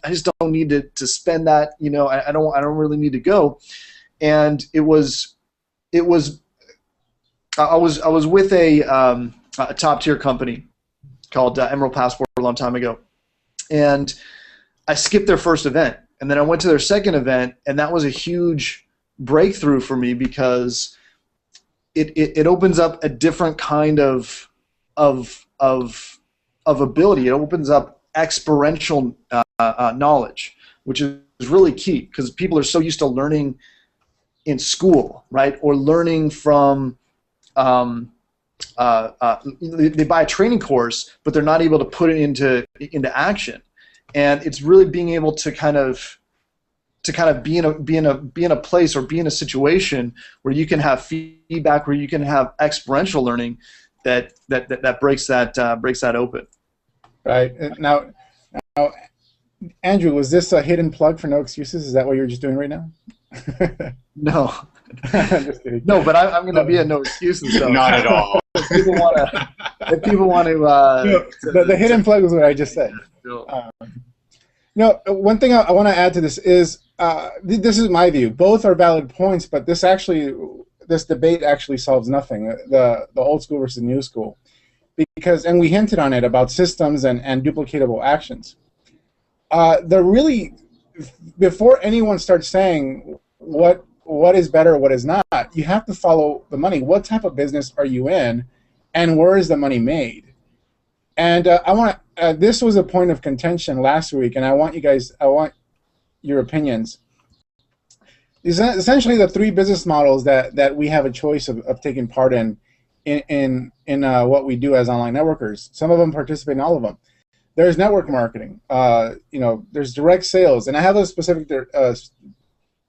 just don't need to spend that. I don't really need to go. And I was with a top tier company called Emerald Passport a long time ago, and I skipped their first event, and then I went to their second event, and that was a huge breakthrough for me, because it opens up a different kind of ability. It opens up experiential knowledge, which is really key, because people are so used to learning in school, right? Or learning from they buy a training course, but they're not able to put it into action. And it's really being able to kind of be in a place or be in a situation where you can have feedback, where you can have experiential learning that breaks that open. Right. Now, Andrew, was this a hidden plug for No Excuses? Is that what you're just doing right now? No. Just kidding. No, but I'm going to be a No Excuses. So. Not at all. If people want to, the hidden plug is what I just said. One thing I want to add to this is this is my view. Both are valid points, but this debate actually solves nothing. The old school versus new school, because, and we hinted on it about systems and duplicatable actions. Before anyone starts saying what is better, what is not, you have to follow the money. What type of business are you in, and where is the money made? And this was a point of contention last week, and I want your opinions. Essentially, the three business models that we have a choice of taking part in what we do as online networkers. Some of them participate in all of them. There's network marketing. There's direct sales, and I have a specific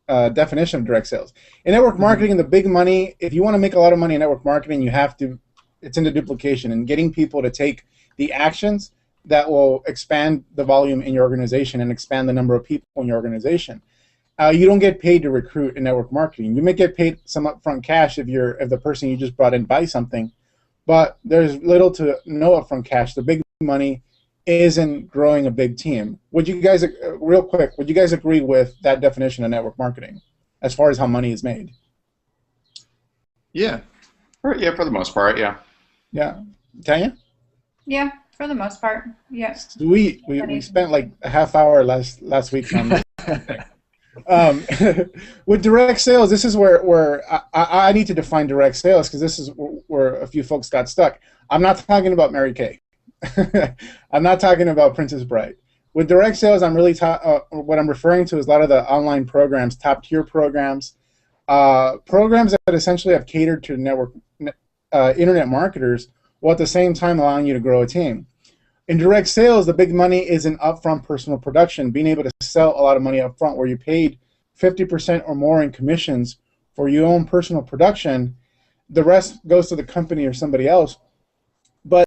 definition of direct sales. In network marketing, the big money, if you want to make a lot of money in network marketing, it's into duplication and getting people to take the actions that will expand the volume in your organization and expand the number of people in your organization. You don't get paid to recruit in network marketing. You may get paid some upfront cash if the person you just brought in buys something, but there's little to no upfront cash. The big money is in growing a big team. Would you guys, real quick, would you guys agree with that definition of network marketing as far as how money is made? Yeah. Yeah, for the most part, yeah. Yeah. Tanya? Yeah, for the most part, yeah. We spent like a half hour last week on this. With direct sales, this is where I need to define direct sales, because this is where a few folks got stuck. I'm not talking about Mary Kay. I'm not talking about Princess Bride. With direct sales, I'm really what I'm referring to is a lot of the online programs, top-tier programs, programs that essentially have catered to network internet marketers, while at the same time allowing you to grow a team. In direct sales, the big money is in upfront personal production, being able to sell a lot of money upfront, where you paid 50% or more in commissions for your own personal production. The rest goes to the company or somebody else. But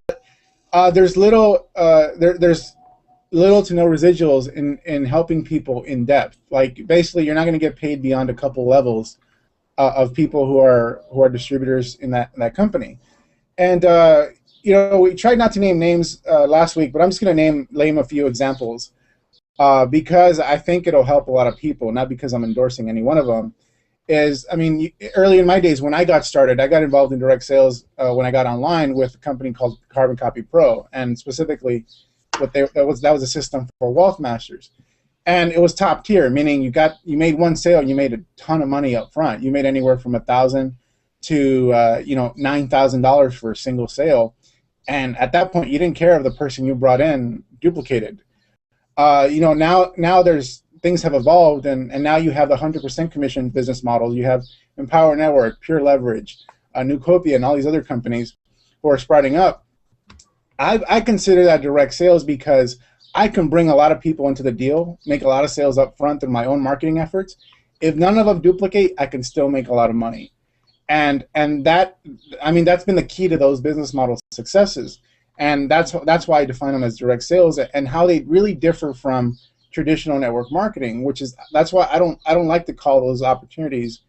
there's little to no residuals in helping people in depth. Like, basically, you're not going to get paid beyond a couple levels of people who are distributors in that company. And we tried not to name names last week, but I'm just going to name a few examples because I think it'll help a lot of people, not because I'm endorsing any one of them. Early in my days when I got started, I got involved in direct sales when I got online with a company called Carbon Copy Pro, and specifically that was a system for wealth masters. and it was top tier, meaning you made one sale, you made a ton of money up front. You made anywhere from $1,000 to $9,000 for a single sale, and at that point, you didn't care if the person you brought in duplicated. Now there's things have evolved, and now you have the 100% commission business model. You have Empower Network, Pure Leverage, Newcopia, and all these other companies who are sprouting up. I consider that direct sales because I can bring a lot of people into the deal, make a lot of sales up front through my own marketing efforts. If none of them duplicate, I can still make a lot of money. And that's been the key to those business model successes. And that's why I define them as direct sales, and how they really differ from traditional network marketing, that's why I don't like to call those opportunities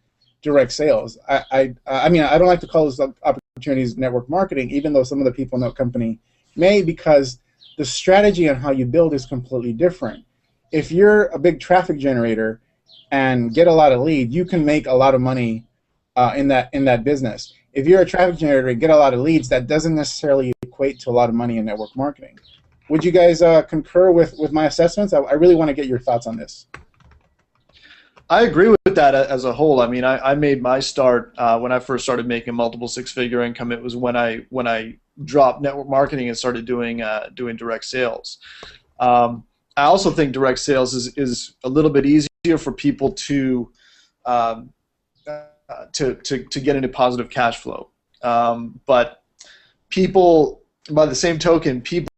direct sales. I don't like to call those opportunities network marketing, even though some of the people in that company may, because the strategy on how you build is completely different. If you're a big traffic generator and get a lot of leads, you can make a lot of money in that business. If you're a traffic generator and get a lot of leads, that doesn't necessarily equate to a lot of money in network marketing. Would you guys concur with my assessments? I really want to get your thoughts on this. I agree with that as a whole. I mean, I made my start when I first started making multiple six-figure income. It was when I dropped network marketing and started doing direct sales. I also think direct sales is a little bit easier for people to get into positive cash flow. But people, by the same token, people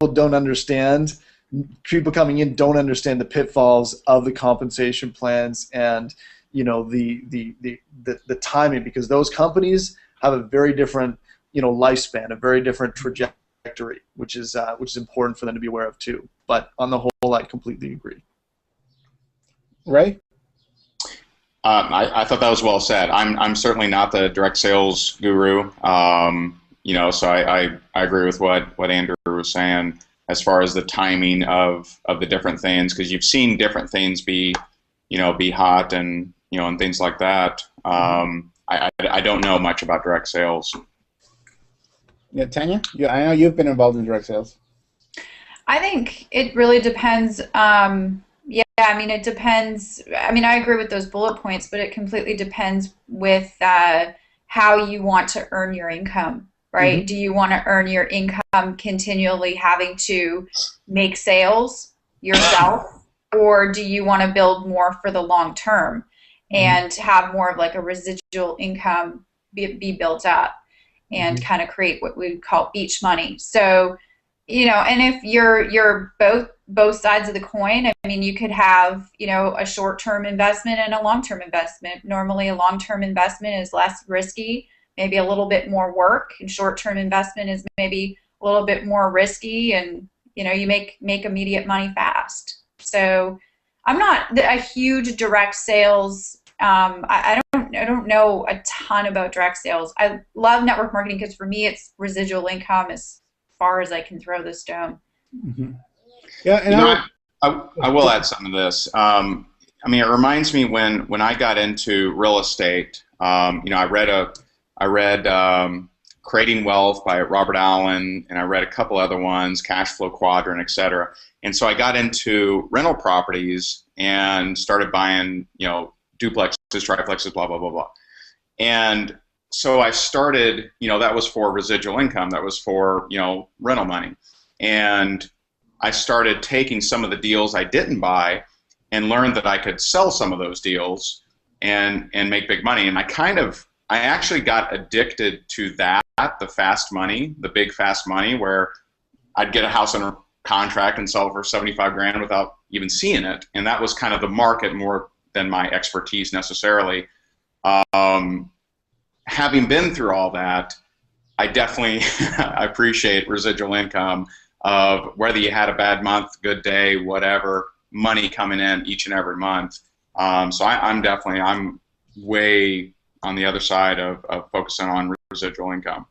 coming in don't understand the pitfalls of the compensation plans and the timing, because those companies have a very different lifespan, a very different trajectory, which is important for them to be aware of too. But on the whole, I completely agree. Ray? I thought that was well said. I'm certainly not the direct sales guru, so I agree with what Andrew was saying as far as the timing of the different things, because you've seen different things be hot and and things like that. I don't know much about direct sales. Yeah, Tanya, I know you've been involved in direct sales. I think it really depends. It depends. I agree with those bullet points, but it completely depends with how you want to earn your income, right? Mm-hmm. Do you want to earn your income continually having to make sales yourself, or do you want to build more for the long term and have more of like a residual income be built up and kind of create what we would call beach money? So, and if you're both sides of the coin, you could have, a short-term investment and a long-term investment. Normally a long-term investment is less risky, maybe a little bit more work, and short-term investment is maybe a little bit more risky, and you make immediate money fast. So I'm not a huge direct sales. I don't know a ton about direct sales. I love network marketing because for me it's residual income as far as I can throw the stone. Mm-hmm. Yeah, and I will add something to this. It reminds me when I got into real estate. I read Creating Wealth by Robert Allen, and I read a couple other ones, Cash Flow Quadrant, etc. And so I got into rental properties and started buying, duplexes, triplexes, blah blah blah blah. And so I started, that was for residual income, that was for rental money, and I started taking some of the deals I didn't buy and learned that I could sell some of those deals and make big money. And I actually got addicted to that, the fast money, the big fast money, where I'd get a house under contract and sell it for 75 grand without even seeing it. And that was kind of the market more than my expertise necessarily. Having been through all that, I definitely appreciate residual income of whether you had a bad month, good day, whatever, money coming in each and every month. So I'm way on the other side of focusing on residual income.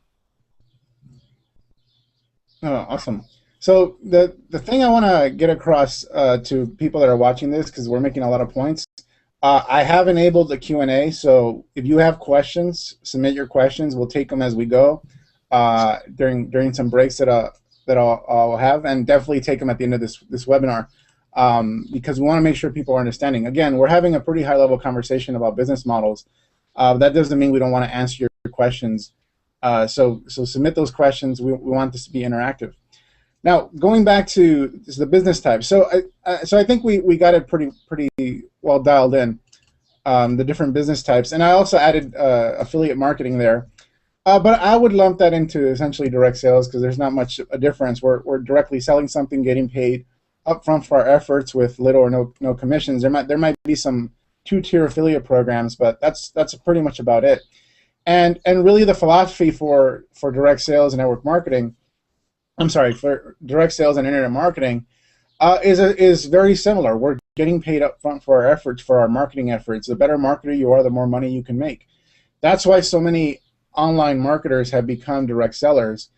Oh, awesome. So the thing I want to get across to people that are watching this, because we're making a lot of points, I have enabled the Q&A, so if you have questions, submit your questions. We'll take them as we go during some breaks that I'll have, and definitely take them at the end of this webinar. because we want to make sure people are understanding. Again, we're having a pretty high-level conversation about business models. That doesn't mean we don't want to answer your questions. So submit those questions. We want this to be interactive. Now, going back to the business type. So I think we got it pretty well dialed in, the different business types. And I also added affiliate marketing there. But I would lump that into essentially direct sales because there's not much a difference. We're directly selling something, getting paid upfront for our efforts with little or no commissions. There might be some two-tier affiliate programs, but that's pretty much about it. And really the philosophy for direct sales and network marketing, for direct sales and internet marketing, is very similar. We're getting paid upfront for our efforts, for our marketing efforts. The better marketer you are, the more money you can make. That's why so many online marketers have become direct sellers.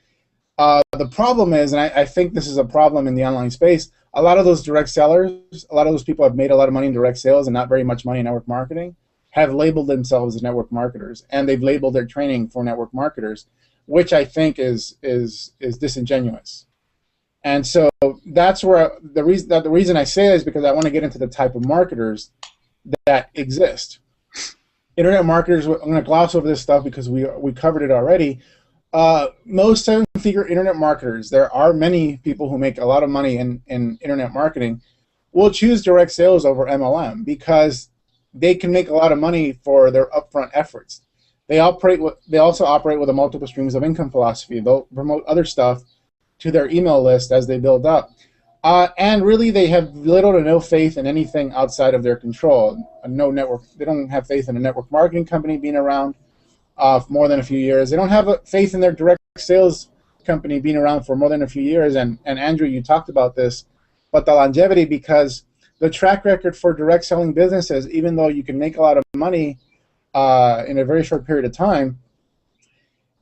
The problem is, and I think this is a problem in the online space, a lot of those direct sellers, a lot of those people have made a lot of money in direct sales and not very much money in network marketing, have labeled themselves as network marketers, and they've labeled their training for network marketers, which I think is disingenuous. And so that's where the reason I say that is because I want to get into the type of marketers that exist. Internet marketers, I'm going to gloss over this stuff because we covered it already. Most seven-figure internet marketers, there are many people who make a lot of money in internet marketing, will choose direct sales over MLM because they can make a lot of money for their upfront efforts. They also operate with a multiple streams of income philosophy. They'll promote other stuff to their email list as they build up. And really, they have little to no faith in anything outside of their control. They don't have faith in a network marketing company being around for more than a few years. They don't have faith in their direct sales company being around for more than a few years. And Andrew, you talked about this, but the longevity, because the track record for direct selling businesses, even though you can make a lot of money in a very short period of time,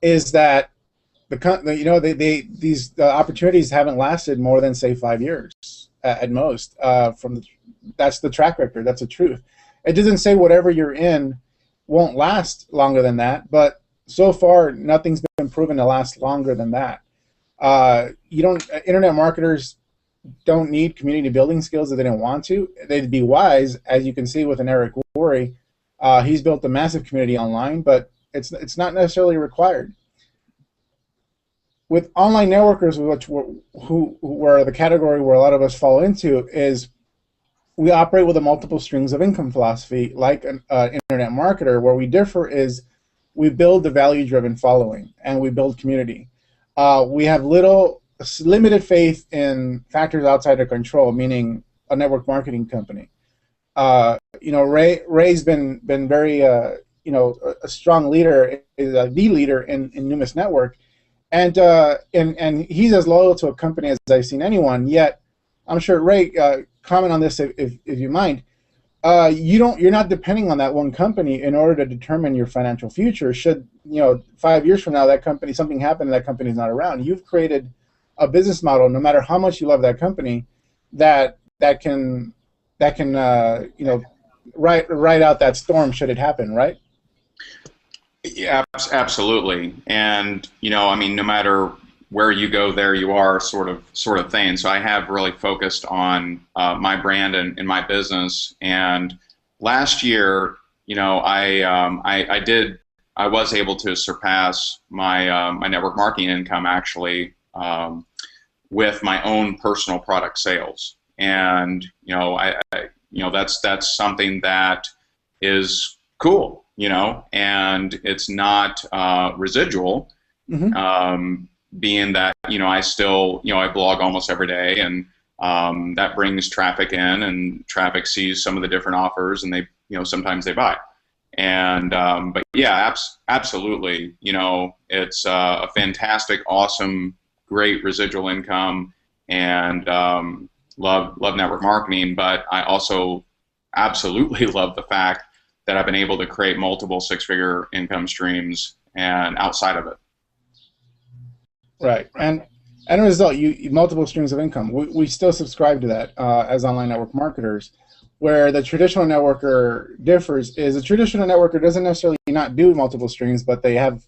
is that these opportunities haven't lasted more than, say, 5 years at most. That's the track record. That's the truth. It doesn't say whatever you're in won't last longer than that, but so far nothing's been proven to last longer than that. Internet marketers don't need community building skills if they didn't want to. They'd be wise, as you can see with an Eric Worre. He's built a massive community online, but it's not necessarily required. With online networkers, where the category where a lot of us fall into is, we operate with a multiple streams of income philosophy, like an internet marketer. Where we differ is we build the value-driven following, and we build community. We have limited faith in factors outside our control, meaning a network marketing company. Ray's been very a strong leader, is the leader in Numis Network. And he's as loyal to a company as I've seen anyone. Yet, I'm sure Ray, comment on this if you mind. You're not depending on that one company in order to determine your financial future. Should 5 years from now something happen and that company's not around, you've created a business model, no matter how much you love that company, that can ride out that storm should it happen, right? Yeah, absolutely. And no matter where you go, there you are, sort of thing. So I have really focused on my brand and my business. And last year, I was able to surpass my network marketing income actually with my own personal product sales. And that's something that is cool. And it's not residual, being that, I still, I blog almost every day, and that brings traffic in, and traffic sees some of the different offers, and they, sometimes they buy. And, but yeah, absolutely, it's a fantastic, awesome, great residual income, and love network marketing, but I also absolutely love the fact that I've been able to create multiple six-figure income streams and outside of it. Right, and as a result, you multiple streams of income. We still subscribe to that as online network marketers. Where the traditional networker differs is a traditional networker doesn't necessarily not do multiple streams, but they have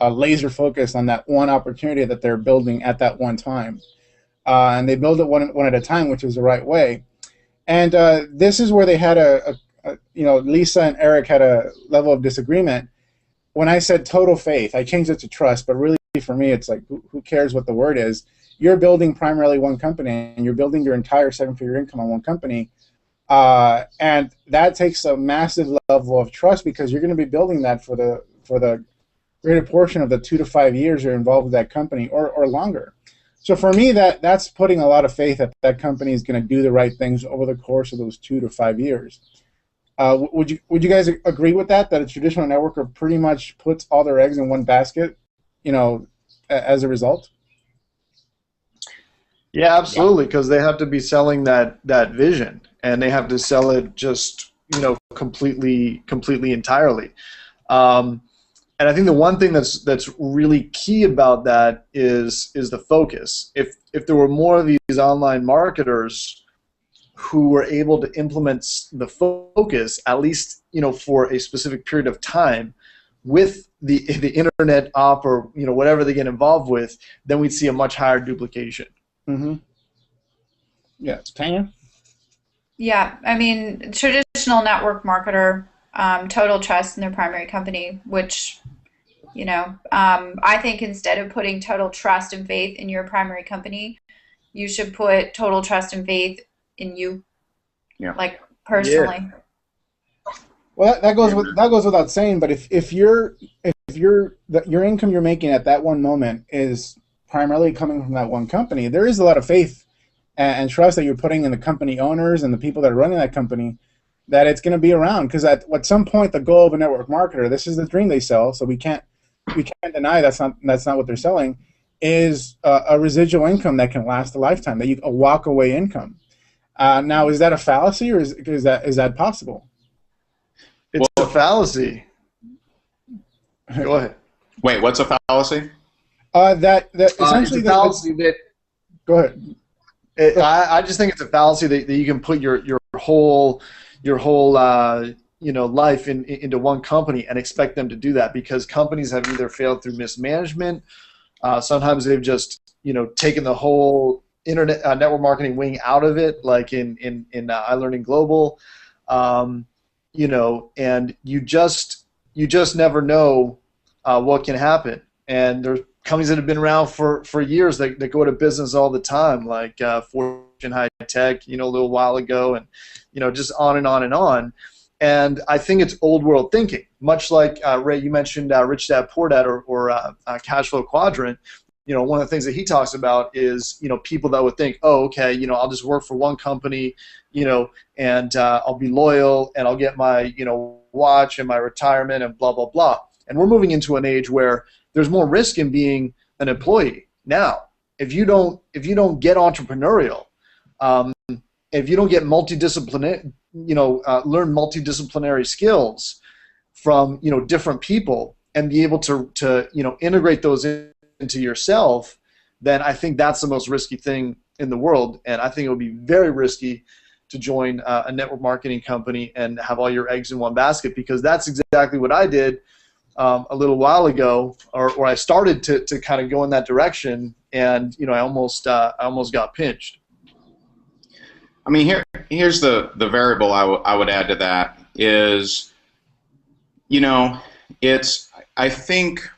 a laser focus on that one opportunity that they're building at that one time, and they build it one at a time, which is the right way. And this is where they had Lisa and Eric had a level of disagreement. When I said total faith, I changed it to trust, but really for me, it's like, who cares what the word is? You're building primarily one company, and you're building your entire seven-figure income on one company. And that takes a massive level of trust, because you're going to be building that for the greater portion of the 2 to 5 years you're involved with that company, or longer. So for me, that's putting a lot of faith that that company is going to do the right things over the course of those 2 to 5 years. Would you guys agree with that? That a traditional networker pretty much puts all their eggs in one basket, as a result? Yeah, absolutely, because they have to be selling that vision, and they have to sell it just completely entirely. And I think the one thing that's really key about that is the focus. If there were more of these online marketers who were able to implement the focus, at least for a specific period of time, with the internet op or whatever they get involved with, then we'd see a much higher duplication. Mm-hmm. Yeah, Tanya? Yeah, I mean, traditional network marketer, total trust in their primary company, which, I think instead of putting total trust and faith in your primary company, you should put total trust and faith in you, like personally. Yeah. Well, that goes without saying. But if your income you're making at that one moment is primarily coming from that one company, there is a lot of faith and trust that you're putting in the company owners and the people that are running that company, that it's going to be around. Because at some point, the goal of a network marketer, this is the dream they sell, so we can't deny that's not what they're selling, is a residual income that can last a lifetime, a walk away income. Now, is that a fallacy, or is that possible? It's a fallacy. Go ahead. Wait, what's a fallacy? That essentially it's a fallacy that. Go ahead. I just think it's a fallacy that you can put your whole life into one company and expect them to do that, because companies have either failed through mismanagement, sometimes they've just taken the whole internet network marketing wing out of it, like in iLearning Global, and you just never know what can happen. And there's companies that have been around for years that go to business all the time, like Fortune High Tech, a little while ago, and just on and on and on. And I think it's old world thinking, much like Ray, you mentioned Rich Dad Poor Dad or Cash Flow Quadrant. One of the things that he talks about is people that would think, oh, okay, I'll just work for one company, and I'll be loyal, and I'll get my watch and my retirement and blah blah blah. And we're moving into an age where there's more risk in being an employee now. If you don't get entrepreneurial, if you don't get multidisciplinary, learn multidisciplinary skills from different people and be able to integrate those into yourself, then I think that's the most risky thing in the world. And I think it would be very risky to join a network marketing company and have all your eggs in one basket, because that's exactly what I did a little while ago, or I started to kind of go in that direction, and I almost got pinched. I mean, here's the variable I would add to that is, I think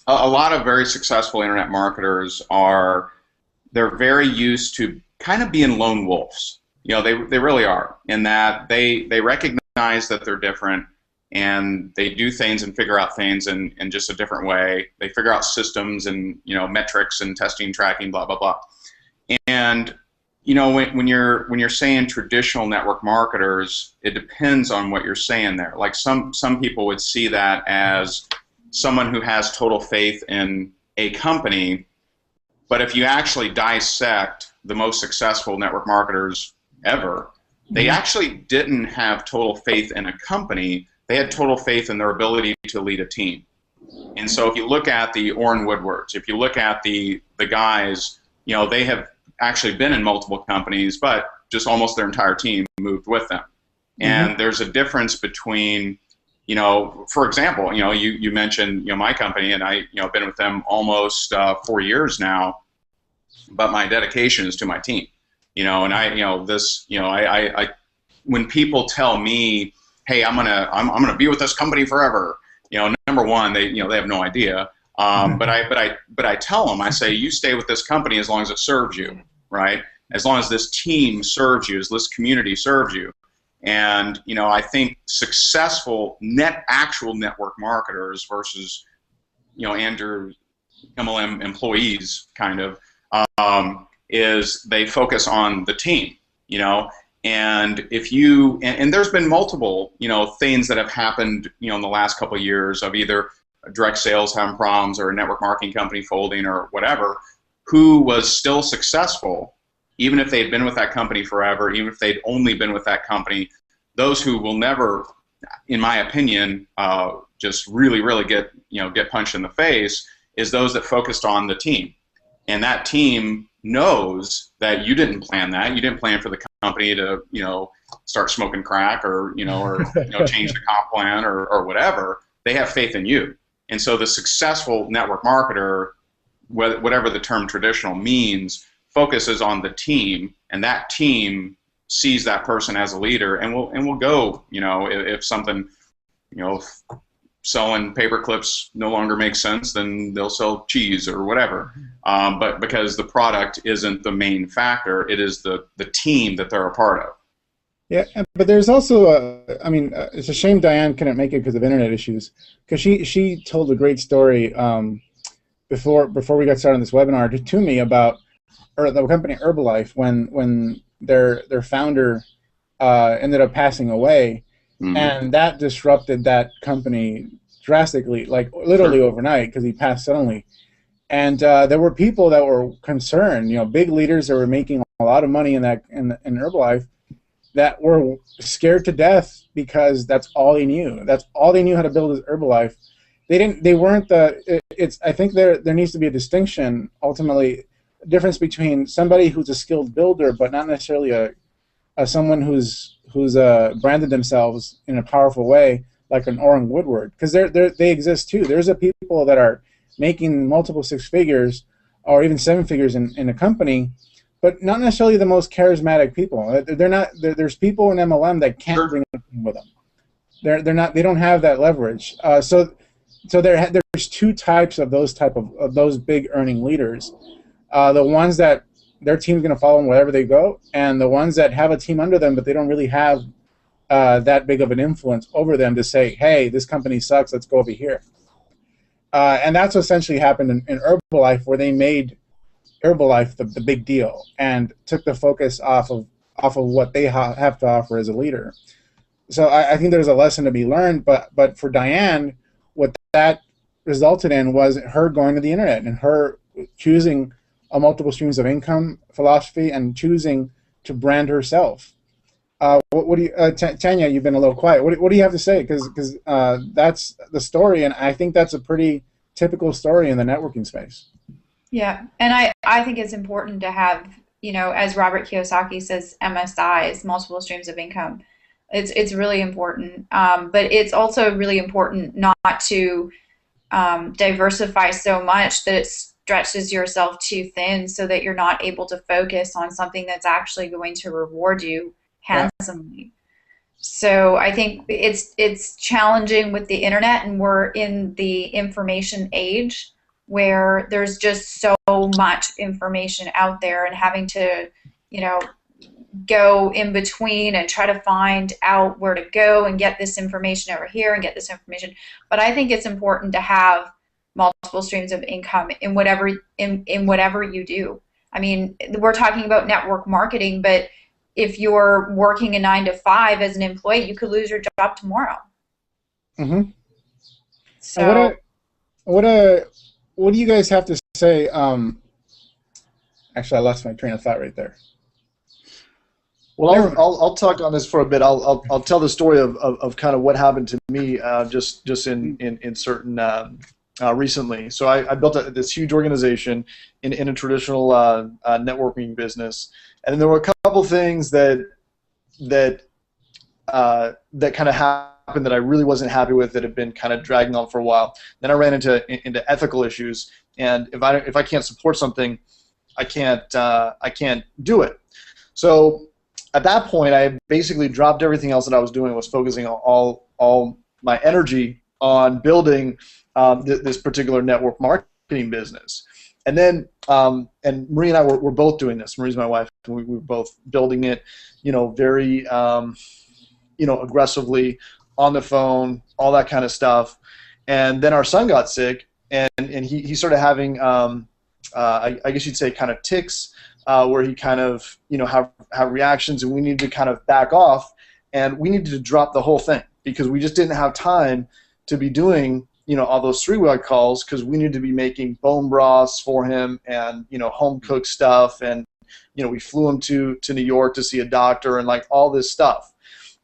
a lot of very successful internet marketers they're very used to kind of being lone wolves. They really are, in that they recognize that they're different, and they do things and figure out things in just a different way. They figure out systems and metrics and testing, tracking, blah blah blah. And when you're saying traditional network marketers, it depends on what you're saying there. Like some people would see that as someone who has total faith in a company, but if you actually dissect the most successful network marketers ever, they actually didn't have total faith in a company. They had total faith in their ability to lead a team. And so if you look at the Orrin Woodwards, if you look at the guys, they have actually been in multiple companies, but just almost their entire team moved with them. And there's a difference between, for example, you mentioned my company, and I been with them almost 4 years now, but my dedication is to my team. And I when people tell me, hey, I'm gonna be with this company forever, number one, they have no idea. But I tell them, I say, you stay with this company as long as it serves you, right? As long as this team serves you, as this community serves you. And I think successful actual network marketers versus Andrew MLM employees kind of is they focus on the team, and and there's been multiple things that have happened in the last couple of years of either direct sales having problems or a network marketing company folding or whatever, who was still successful even if they'd been with that company forever, even if they'd only been with that company. Those who will never, in my opinion, just really get punched in the face is those that focused on the team. And that team knows that you didn't plan that. You didn't plan for the company to, start smoking crack or change the comp plan or whatever. They have faith in you. And so the successful network marketer, whatever the term traditional means, focuses on the team, and that team sees that person as a leader and will go, if something, selling paper clips no longer makes sense, then they'll sell cheese or whatever. But because the product isn't the main factor, it is the team that they're a part of. Yeah, but there's also it's a shame Diane couldn't make it because of internet issues. Because she told a great story before we got started on this webinar to me about the company Herbalife when their founder ended up passing away, and that disrupted that company drastically, like literally overnight, because he passed suddenly. And there were people that were concerned, big leaders that were making a lot of money in Herbalife, that were scared to death because that's all they knew. That's all they knew how to build is Herbalife. They weren't I think there needs to be a distinction, ultimately, a difference between somebody who's a skilled builder but not necessarily someone who's branded themselves in a powerful way, like an Orrin Woodward, because they exist too. There's people that are making multiple six figures or even seven figures in a company, but not necessarily the most charismatic people. They're not. There's people in MLM that can't bring them with them. They're not. They don't have that leverage. So there's two types of those big earning leaders. The ones that their team's going to follow them wherever they go, and the ones that have a team under them, but they don't really have that big of an influence over them to say, hey, this company sucks, let's go over here. And that's what essentially happened in Herbalife, where they made Herbalife the big deal and took the focus off of what they have to offer as a leader. So I think there's a lesson to be learned, but for Diane, what that resulted in was her going to the internet and her choosing a multiple streams of income philosophy and choosing to brand herself. What do you, Tanya? You've been a little quiet. What do you have to say? Because that's the story, and I think that's a pretty typical story in the networking space. Yeah, and I think it's important to have, as Robert Kiyosaki says, MSIs, multiple streams of income. It's really important, but it's also really important not to diversify so much that it stretches yourself too thin, so that you're not able to focus on something that's actually going to reward you handsomely. So I think it's challenging with the internet, and we're in the information age where there's just so much information out there, and having to, go in between and try to find out where to go and get this information over here and get this information. But I think it's important to have multiple streams of income in whatever you do. I mean, we're talking about network marketing, but if you're working a 9-to-5 as an employee, you could lose your job tomorrow. Mm-hmm. So what do you guys have to say? Actually, I lost my train of thought right there. Well, I'll talk on this for a bit. I'll tell the story of kind of what happened to me just in certain recently. So I built this huge organization in a traditional networking business, and then there were a couple things that kind of happened that I really wasn't happy with, that had been kind of dragging on for a while. Then I ran into ethical issues, and if I can't support something, I can't do it. So at that point, I basically dropped everything else that I was doing, was focusing on all my energy on building this particular network marketing business. And then, and Marie and I were both doing this. Marie's my wife. We were both building it, very, aggressively on the phone, all that kind of stuff. And then our son got sick, and he started having, I guess you'd say, kind of tics, where he kind of, have reactions, and we needed to kind of back off, and we needed to drop the whole thing because we just didn't have time to be doing, all those 3-way calls, because we needed to be making bone broths for him and, home cooked stuff, and, we flew him to New York to see a doctor and like all this stuff.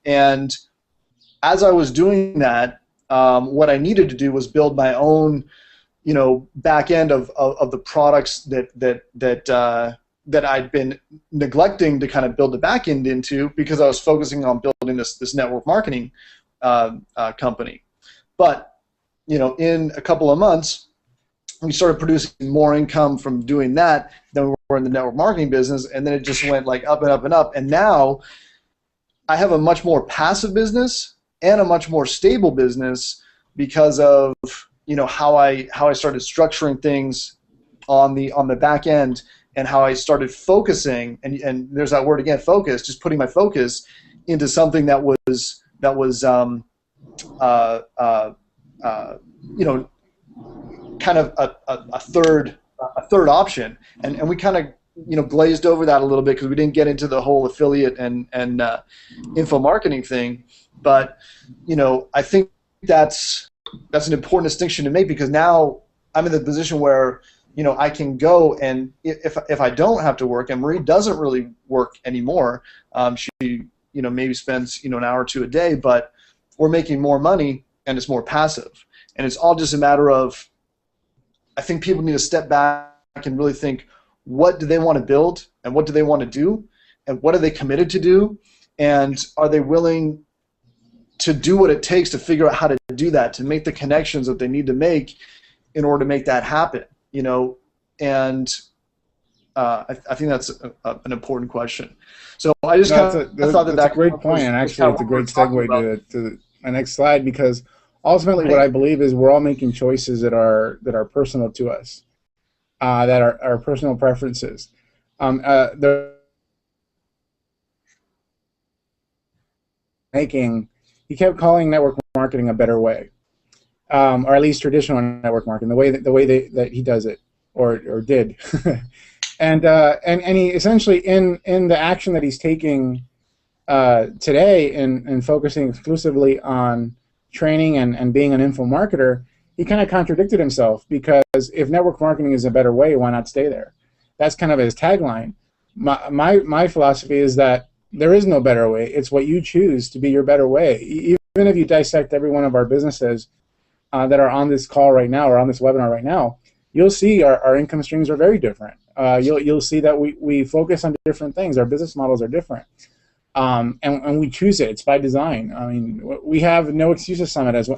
And as I was doing that, what I needed to do was build my own, back end of the products that I'd been neglecting to kind of build the back end into, because I was focusing on building this network marketing company. But in a couple of months, we started producing more income from doing that than we were in the network marketing business, and then it just went like up and up and up. And now I have a much more passive business and a much more stable business because of how I started structuring things on the back end, and how I started focusing, and there's that word again, focus, just putting my focus into something that was kind of a third option, and we kind of glazed over that a little bit because we didn't get into the whole affiliate and info marketing thing. But I think that's an important distinction to make, because now I'm in the position where I can go, and if I don't have to work, and Marie doesn't really work anymore, she maybe spends an hour or two a day, but we're making more money and it's more passive, and it's all just a matter of, I think people need to step back and really think, what do they want to build, and what do they want to do, and what are they committed to do, and are they willing to do what it takes to figure out how to do that, to make the connections that they need to make in order to make that happen. And I think that's an important question. So I just I thought that's a great point, and actually it's a great segue to my next slide, because ultimately what I believe is we're all making choices that are personal to us, that are personal preferences. He kept calling network marketing a better way. Or at least traditional network marketing, the way that he does it, or did, and he essentially in the action that he's taking today in focusing exclusively on training and being an info marketer, he kind of contradicted himself, because if network marketing is a better way, why not stay there? That's kind of his tagline. My philosophy is that there is no better way. It's what you choose to be your better way. Even if you dissect every one of our businesses that are on this call right now, or on this webinar right now, you'll see our income streams are very different. You'll see that we focus on different things. Our business models are different, and we choose it. It's by design. I mean, we have No Excuses Summit as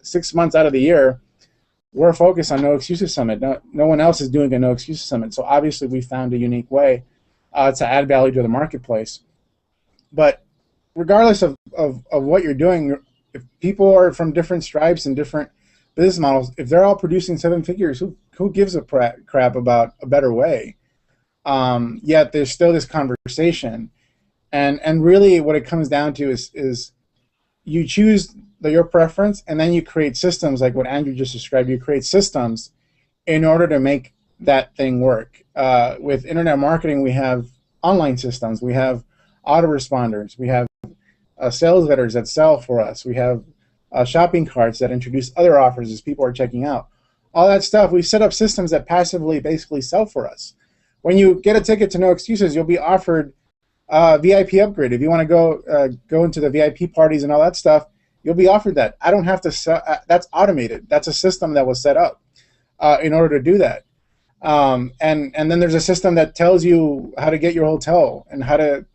6 months out of the year. We're focused on No Excuses Summit. No one else is doing a No Excuses Summit. So obviously we found a unique way to add value to the marketplace. But regardless of what you're doing, if people are from different stripes and different business models, if they're all producing 7 figures, who gives a crap about a better way? Yet there's still this conversation, and really what it comes down to is you choose your preference, and then you create systems like what Andrew just described. You create systems in order to make that thing work. With internet marketing, we have online systems, we have autoresponders, we have sales letters that sell for us, we have shopping carts that introduce other offers as people are checking out. All that stuff, we've set up systems that passively basically sell for us. When you get a ticket to No Excuses, you'll be offered VIP upgrade. If you want to go into the VIP parties and all that stuff, you'll be offered that. I don't have to sell. That's automated. That's a system that was set up in order to do that. And then there's a system that tells you how to get your hotel and how to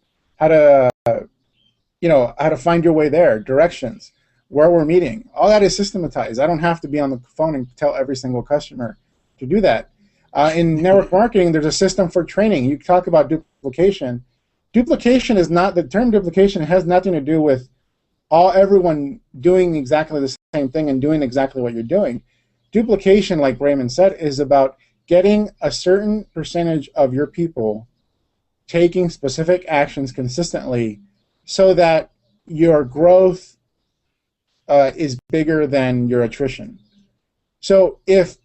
find your way there, directions, where we're meeting. All that is systematized. I don't have to be on the phone and tell every single customer to do that. In network marketing, there's a system for training. You talk about duplication. Duplication is not, the term duplication has nothing to do with everyone doing exactly the same thing and doing exactly what you're doing. Duplication, like Raymond said, is about getting a certain percentage of your people taking specific actions consistently so that your growth is bigger than your attrition. So if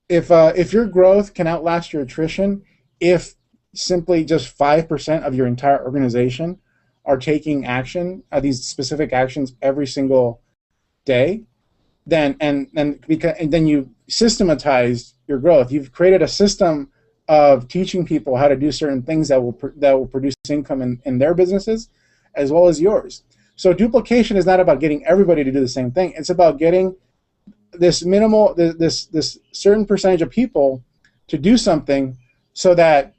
your growth can outlast your attrition, if simply just 5% of your entire organization are taking action, these specific actions every single day, then you systematized your growth. You've created a system of teaching people how to do certain things that will produce income in their businesses as well as yours. So duplication is not about getting everybody to do the same thing. It's about getting this this certain percentage of people to do something so that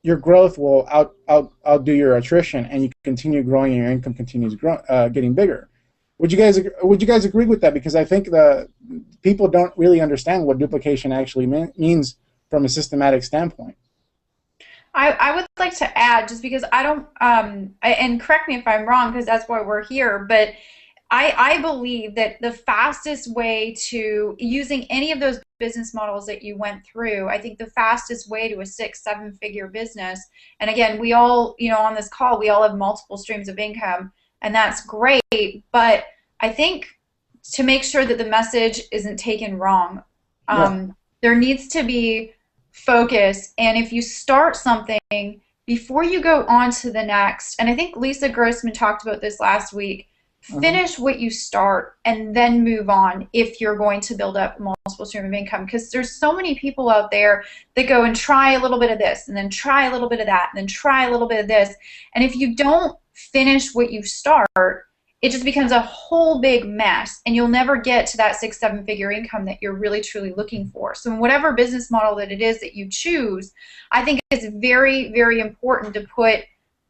your growth will outdo your attrition, and you continue growing, and your income continues getting bigger. Would you guys agree with that? Because I think the people don't really understand what duplication actually means from a systematic standpoint. I would like to add, just because I don't, and correct me if I'm wrong, because that's why we're here, but I believe that the fastest way to, using any of those business models that you went through, I think the fastest way to a 6-7 figure business, and again, we all, on this call, we all have multiple streams of income, and that's great, but I think to make sure that the message isn't taken wrong, there needs to be focus, and if you start something, before you go on to the next, and I think Lisa Grossman talked about this last week, finish what you start and then move on if you're going to build up multiple stream of income, because there's so many people out there that go and try a little bit of this and then try a little bit of that and then try a little bit of this, and if you don't finish what you start, it just becomes a whole big mess, and you'll never get to that 6-7 figure income that you're really truly looking for. So in whatever business model that it is that you choose, I think it's very, very important to put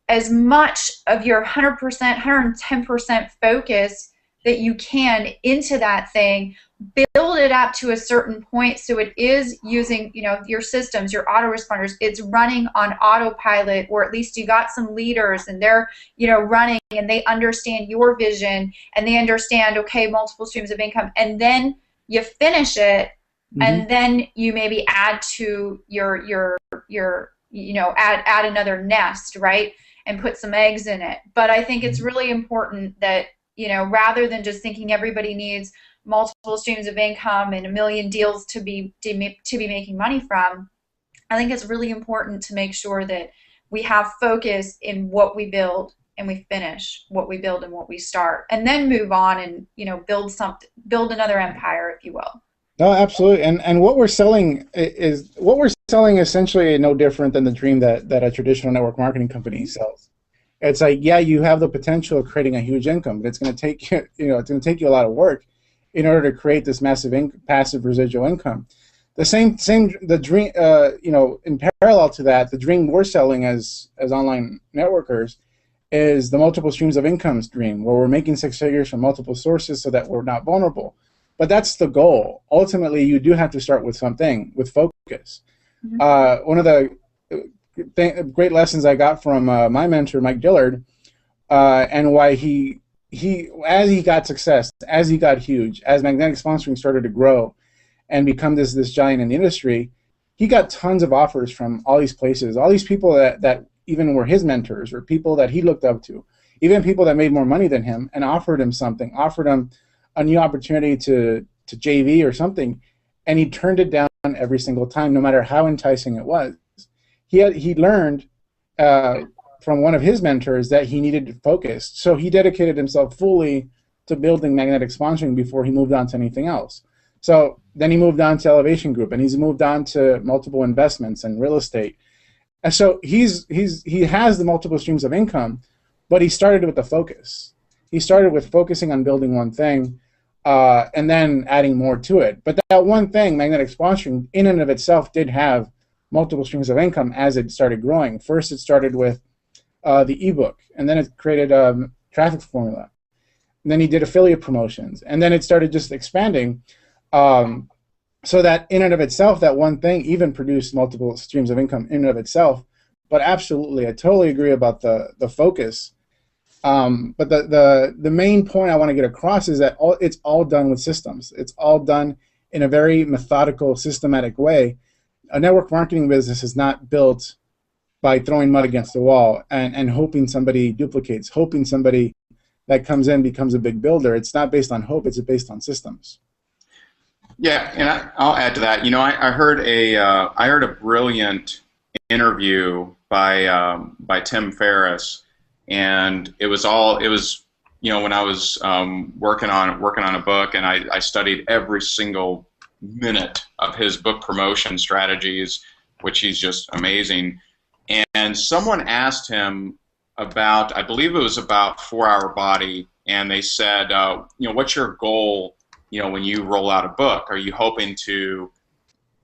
as much of your 100%, 110% focus that you can into that thing. Build it up to a certain point so it is using, your systems, your autoresponders, it's running on autopilot, or at least you got some leaders and they're, running, and they understand your vision and they understand, okay, multiple streams of income, and then you finish it, and then you maybe add to your add another nest, right? And put some eggs in it. But I think it's really important that, rather than just thinking everybody needs multiple streams of income and a million deals to be making money from, I think it's really important to make sure that we have focus in what we build and we finish what we build and what we start, and then move on and build another empire, if you will. No, absolutely. And what we're selling is essentially no different than the dream that a traditional network marketing company sells. It's like, yeah, you have the potential of creating a huge income, but it's going to take it's going to take you a lot of work in order to create this massive passive residual income. The dream, in parallel to that, the dream we're selling as online networkers is the multiple streams of incomes dream, where we're making 6 figures from multiple sources so that we're not vulnerable. But that's the goal. Ultimately, you do have to start with something, with focus. One of the great lessons I got from my mentor, Mike Dillard, and why he as he got success, as he got huge, as magnetic sponsoring started to grow and become this giant in the industry, he got tons of offers from all these places, all these people that even were his mentors, or people that he looked up to, even people that made more money than him, and offered him something, offered him a new opportunity to JV or something, and he turned it down every single time, no matter how enticing it was. He learned from one of his mentors that he needed to focus, so he dedicated himself fully to building magnetic sponsoring before he moved on to anything else. So then he moved on to Elevation Group, and he's moved on to multiple investments and real estate. And so he has the multiple streams of income, but he started with the focus. He started with focusing on building one thing, and then adding more to it. But that one thing, magnetic sponsoring, in and of itself did have multiple streams of income as it started growing. First, it started with the ebook, and then it created a traffic formula. And then he did affiliate promotions, and then it started just expanding. so that in and of itself, that one thing even produced multiple streams of income in and of itself. But absolutely, I totally agree about the focus. But the main point I want to get across is that it's all done with systems. It's all done in a very methodical, systematic way. A network marketing business is not built by throwing mud against the wall and hoping somebody duplicates, hoping somebody that comes in becomes a big builder. It's not based on hope. It's based on systems. Yeah, and I'll add to that. You know, I heard a brilliant interview by Tim Ferriss, and it was you know, when I was working on a book, and I studied every single minute of his book promotion strategies, which he's just amazing. And someone asked him about, I believe it was about 4-Hour Body, and they said, you know, what's your goal, you know, when you roll out a book? Are you hoping to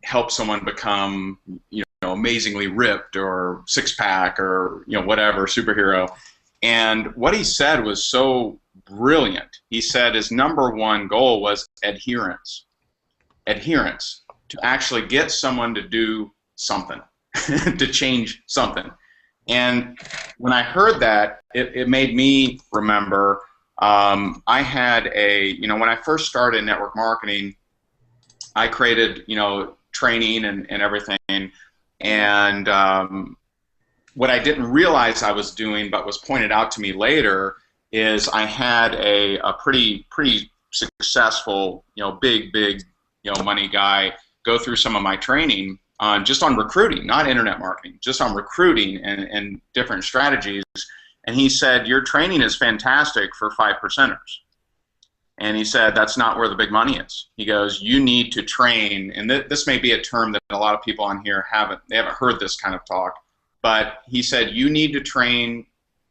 help someone become, you know, amazingly ripped or six-pack or, you know, whatever, superhero? And what he said was so brilliant. He said his #1 goal was adherence. Adherence, to actually get someone to do something, to change something. And when I heard that, it made me remember, I had you know, when I first started network marketing, I created, you know, training and everything. And what I didn't realize I was doing, but was pointed out to me later, is I had a pretty successful, you know, big, you know, money guy go through some of my training just on recruiting, not internet marketing, just on recruiting and different strategies. And he said, your training is fantastic for 5%ers. And he said, that's not where the big money is. He goes, you need to train, and this may be a term that a lot of people on here haven't heard this kind of talk, but he said, you need to train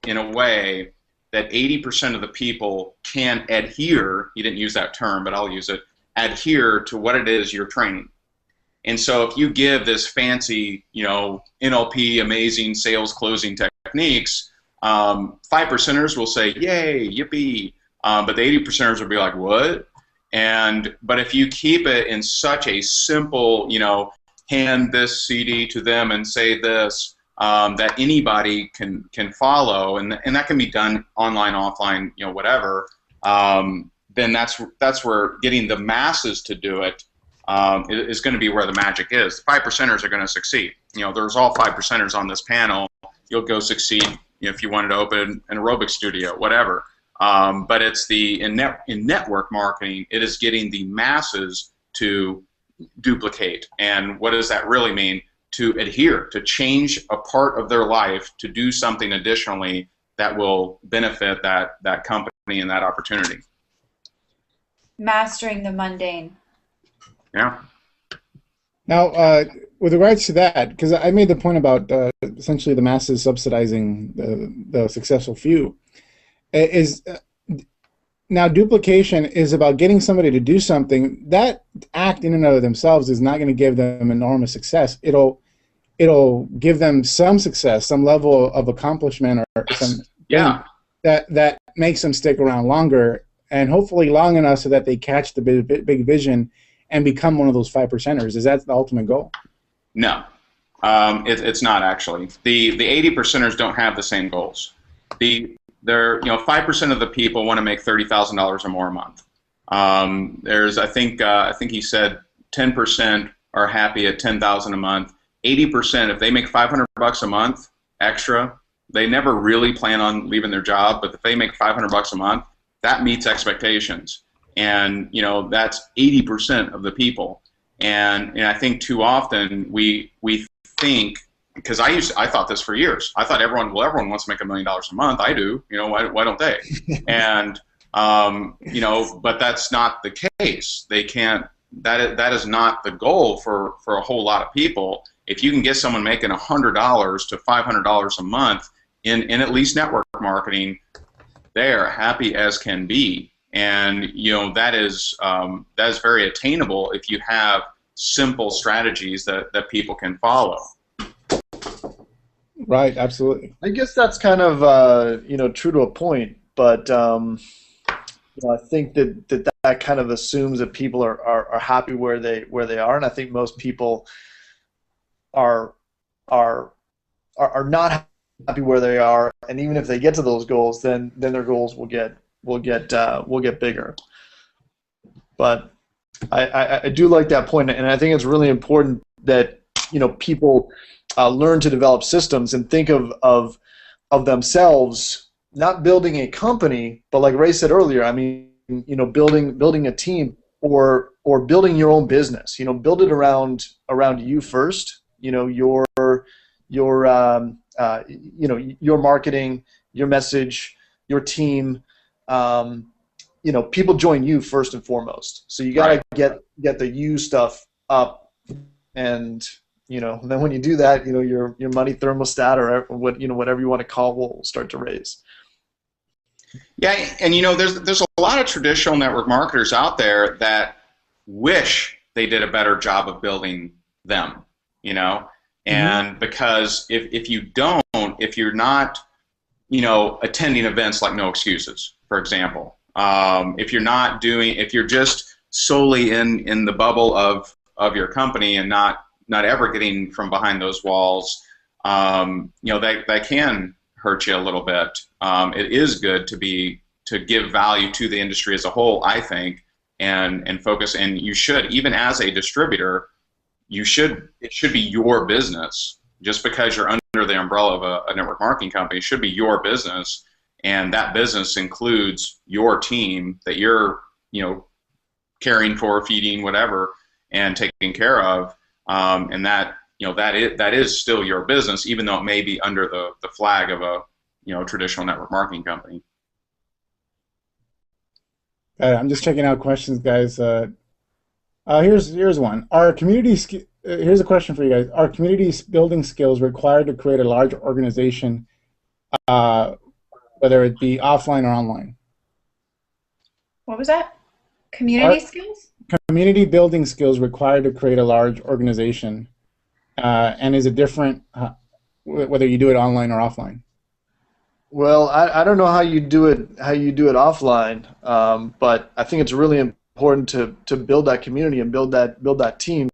in a way that 80% of the people can adhere, he didn't use that term, but I'll use it, adhere to what it is you're training. And so if you give this fancy, you know, NLP, amazing sales closing techniques, 5%ers will say, yay, yippee, but the 80%ers will be like, what? But if you keep it in such a simple, you know, hand this CD to them and say this, that anybody can follow, and that can be done online, offline, you know, whatever, then that's where getting the masses to do it is going to be where the magic is. The 5%ers are going to succeed. You know, there's all 5%ers on this panel. You'll go succeed, you know, if you wanted to open an aerobic studio, whatever. But it's in network marketing, it is getting the masses to duplicate. And what does that really mean? To adhere, to change a part of their life, to do something additionally that will benefit that company and that opportunity. Mastering the mundane. Yeah. Now, with regards to that, because I made the point about essentially the masses subsidizing the successful few, now duplication is about getting somebody to do something. That act in and of themselves is not going to give them enormous success. It'll give them some success, some level of accomplishment, or some that makes them stick around longer, and hopefully long enough so that they catch the big vision and become one of those 5%ers. Is that the ultimate goal? No, it's not actually. The 80%ers don't have the same goals. They're, you know, 5% of the people want to make $30,000 or more a month. There's, I think he said 10% are happy at $10,000 a month. 80%, if they make $500 a month extra, they never really plan on leaving their job. But if they make $500 a month, that meets expectations. And, you know, that's 80% of the people. And I think too often we think, because I thought this for years. I thought everyone wants to make $1 million a month. I do. You know, why don't they? And you know, but that's not the case. They can't. That is not the goal for a whole lot of people. If you can get someone making $100 to $500 a month in at least network marketing, they're happy as can be. And you know, that is very attainable if you have simple strategies that people can follow. Right, absolutely. I guess that's kind of you know, true to a point, but you know, I think that that kind of assumes that people are happy where they are, and I think most people are not happy where they are, and even if they get to those goals, then their goals will get bigger. But I do like that point, and I think it's really important that people learn to develop systems and think of themselves not building a company, but like Ray said earlier, I mean, building a team or building your own business. Build it around you first. Your marketing, your message, your team. People join you first and foremost. So you gotta get the you stuff up, and then when you do that, your money thermostat or whatever you want to call will start to raise. Yeah, and there's a lot of traditional network marketers out there that wish they did a better job of building them, and because if you don't, if you're not, attending events like No Excuses, for example, if you're just solely in the bubble of your company and not ever getting from behind those walls, that can hurt you a little bit. It is good to give value to the industry as a whole, I think, and focus. And you should, even as a distributor, it should be your business. Just because you're under the umbrella of a network marketing company, it should be your business, and that business includes your team that you're caring for, feeding, whatever, and taking care of, and that that is still your business, even though it may be under the flag of a traditional network marketing company. I'm just checking out questions, guys. Here's one. Here's a question for you guys. Are community building skills required to create a large organization, whether it be offline or online? What was that? Community skills? Community building skills required to create a large organization, and is it different whether you do it online or offline? Well, I don't know how you do it offline, but I think it's really important to build that community and build that team,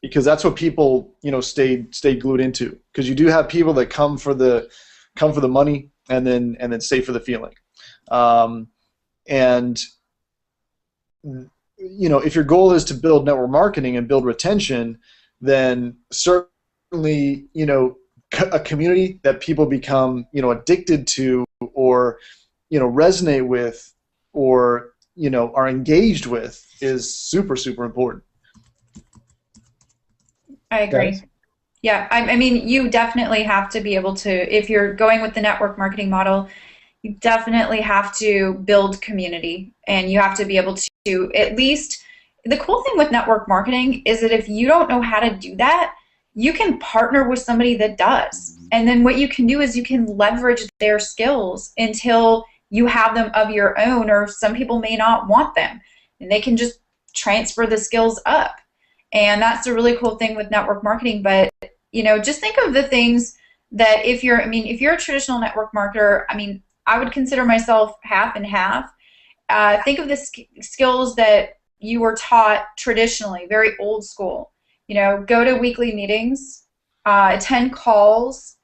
because that's what people stay glued into. Because you do have people that come for the money and then stay for the feeling, and if your goal is to build network marketing and build retention, then certainly a community that people become addicted to, or resonate with, or are engaged with, is super important. I agree. Yes. Yeah, I mean, you definitely have to be able to, if you're going with the network marketing model, you definitely have to build community, and you have to be able to, at least, the cool thing with network marketing is that if you don't know how to do that, you can partner with somebody that does. And then what you can do is you can leverage their skills until you have them of your own, or some people may not want them, and they can just transfer the skills up. And that's a really cool thing with network marketing. But just think of the things that if you're a traditional network marketer, I would consider myself half and half. Think of the skills that you were taught traditionally, very old school. Go to weekly meetings, attend calls,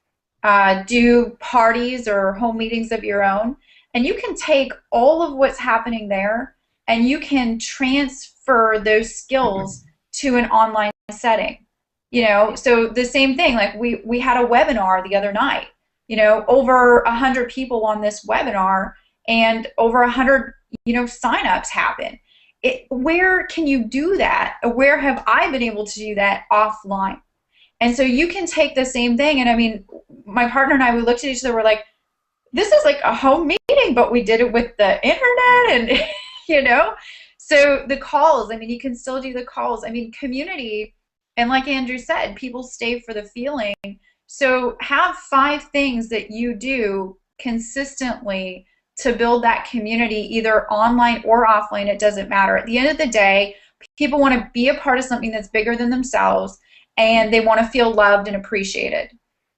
do parties or home meetings of your own, and you can take all of what's happening there and you can transfer those skills to an online setting. So the same thing, like we had a webinar the other night, over 100 people on this webinar, and over 100 signups happen. Where can you do that? Where have I been able to do that offline? And so you can take the same thing, and my partner and I, we looked at each other, we're like, this is like a home meeting, but we did it with the internet, and so the calls, you can still do the calls. Community, and like Andrew said, people stay for the feeling. So have 5 things that you do consistently to build that community, either online or offline. It doesn't matter. At the end of the day, people want to be a part of something that's bigger than themselves, and they want to feel loved and appreciated.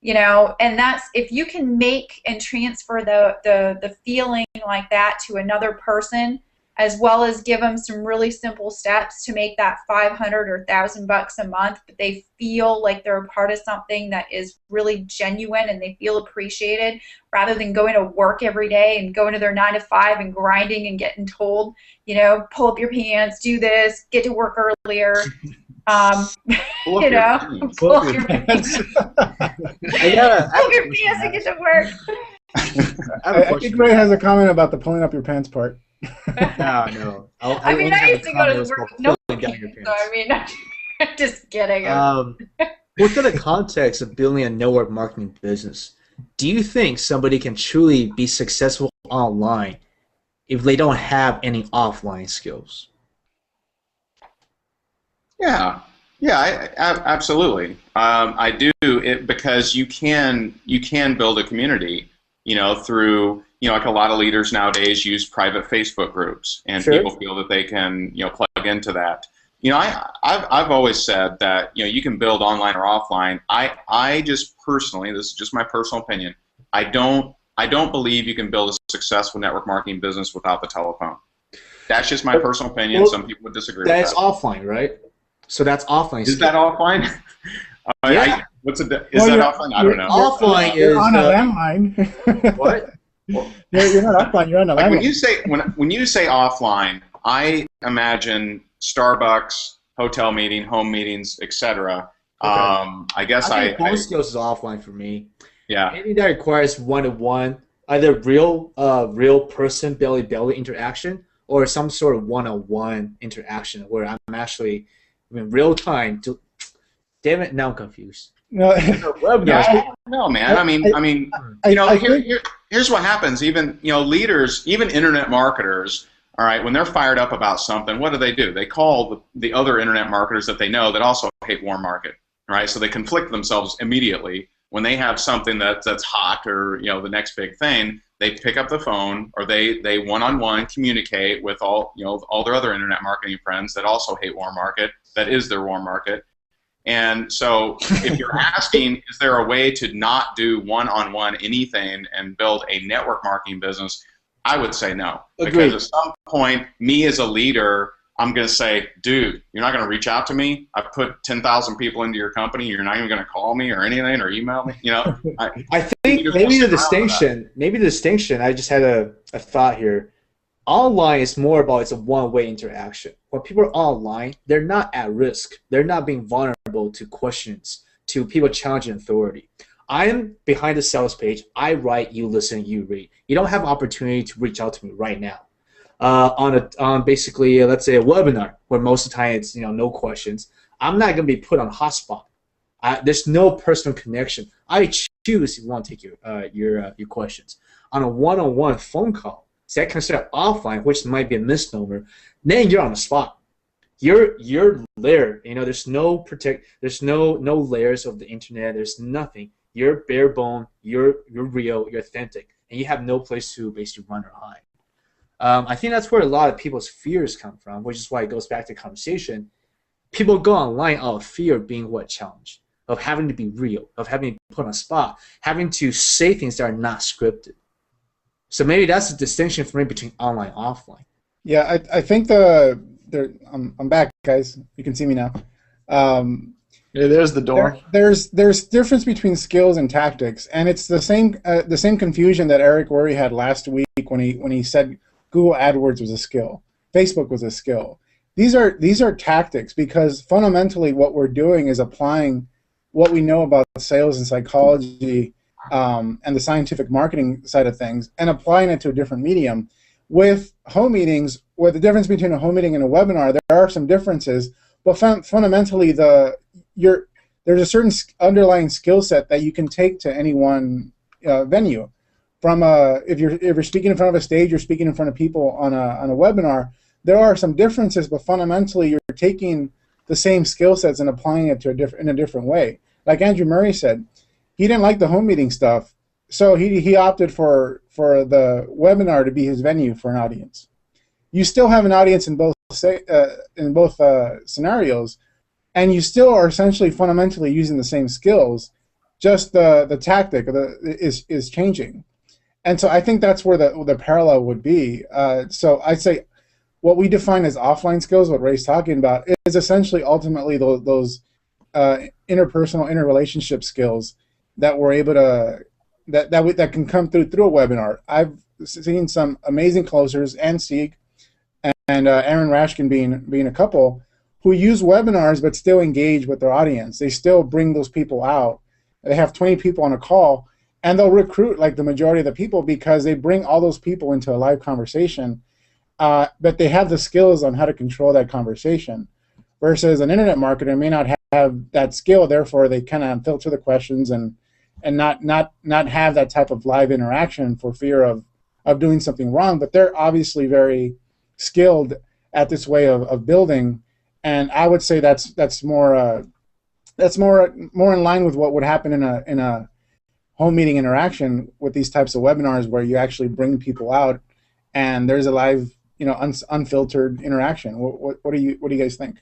And that's, if you can make and transfer the feeling like that to another person, as well as give them some really simple steps to make that 500 or $1,000 a month, but they feel like they're a part of something that is really genuine and they feel appreciated, rather than going to work every day and going to their 9 to 5 and grinding and getting told, you know, pull up your pants, do this, get to work earlier. You know, pull up your pants. Pull up your pants and get to work. I think Ray has a comment about the pulling up your pants part. No. I mean, I used to go to work with no pants, so I mean, just kidding. Within the context of building a network marketing business, do you think somebody can truly be successful online if they don't have any offline skills? Yeah, absolutely. I do it because you can build a community, you know, through, you know, like a lot of leaders nowadays use private Facebook groups, and Sure. people feel that they can, you know, plug into that. You know, I've always said that, you know, you can build online or offline. I just personally, this is just my personal opinion, I don't believe you can build a successful network marketing business without the telephone. That's just my personal opinion. Well, some people would disagree with that. That's offline, right? So that's offline. Is that offline? Yeah. Is Well, that you're- offline? I don't know. Offline You're is on a landline. what? You're not offline. You're on a Like landline. when you say offline, I imagine Starbucks, hotel meeting, home meetings, etc. Okay. I guess I think phone skills is offline for me. yeah. Anything that requires one-to-one, either real person belly-to-belly interaction, or some sort of one-on-one interaction where I'm actually in real time. Damn it! Now I'm confused. No, Yeah, no, man. I mean, you know, I think- here's what happens. Even, you know, leaders, even internet marketers, all right, when they're fired up about something, what do? They call the other internet marketers that they know that also hate warm market, right? So they conflict themselves immediately when they have something that's hot, or, you know, the next big thing. They pick up the phone, or they one-on-one communicate with all their other internet marketing friends that also hate warm market. That is their warm market. And so if you're asking, is there a way to not do one-on-one anything and build a network marketing business, I would say no. Agreed. Because at some point, me as a leader, I'm going to say, dude, you're not going to reach out to me? I've put 10,000 people into your company. You're not even going to call me or anything or email me? You know, I think maybe the distinction, I just had a thought here. Online is more about it's a one-way interaction. When people are online, they're not at risk. They're not being vulnerable to questions, to people challenging authority. I'm behind the sales page. I write, you listen, you read. You don't have opportunity to reach out to me right now. On basically, let's say a webinar where most of the time it's, you know, no questions. I'm not going to be put on hotspot. There's no personal connection. I choose if you want to take your questions. On a one-on-one phone call, so I consider offline, which might be a misnomer. Then you're on the spot. You're there. You know, there's no layers of the internet. There's nothing. You're bare bone. You're real. You're authentic, and you have no place to basically run or hide. I think that's where a lot of people's fears come from, which is why it goes back to conversation. People go online out of fear of being challenged, of having to be real, of having to be put on the spot, having to say things that are not scripted. So maybe that's the distinction for me between online and offline. Yeah, I think I'm back, guys. You can see me now. Yeah, there's the door. There's difference between skills and tactics, and it's the same confusion that Eric Worre had last week when he said Google AdWords was a skill, Facebook was a skill. These are tactics, because fundamentally what we're doing is applying what we know about sales and psychology and the scientific marketing side of things, and applying it to a different medium. With home meetings, with the difference between a home meeting and a webinar, there are some differences, but fundamentally there's a certain underlying skill set that you can take to any one venue. From if you're speaking in front of a stage, you're speaking in front of people on a webinar, there are some differences, but fundamentally you're taking the same skill sets and applying it to in a different way. Like Andrew Murray said, he didn't like the home meeting stuff, so he opted for the webinar to be his venue for an audience. You still have an audience in both scenarios, and you still are essentially fundamentally using the same skills. Just the tactic is changing, and so I think that's where the parallel would be. So I'd say what we define as offline skills, what Ray's talking about, is essentially ultimately those interpersonal, interrelationship skills that we're able to that can come through a webinar. I've seen some amazing closers, and Sieg and Aaron Rashkin being a couple who use webinars but still engage with their audience. They still bring those people out. They have 20 people on a call, and they'll recruit like the majority of the people because they bring all those people into a live conversation, but they have the skills on how to control that conversation. Versus an internet marketer may not have that skill, therefore they kind of filter the questions and not have that type of live interaction for fear of doing something wrong. But they're obviously very skilled at this way of building, and I would say that's more in line with what would happen in a home meeting interaction with these types of webinars, where you actually bring people out and there's a live, unfiltered interaction. What do you guys think?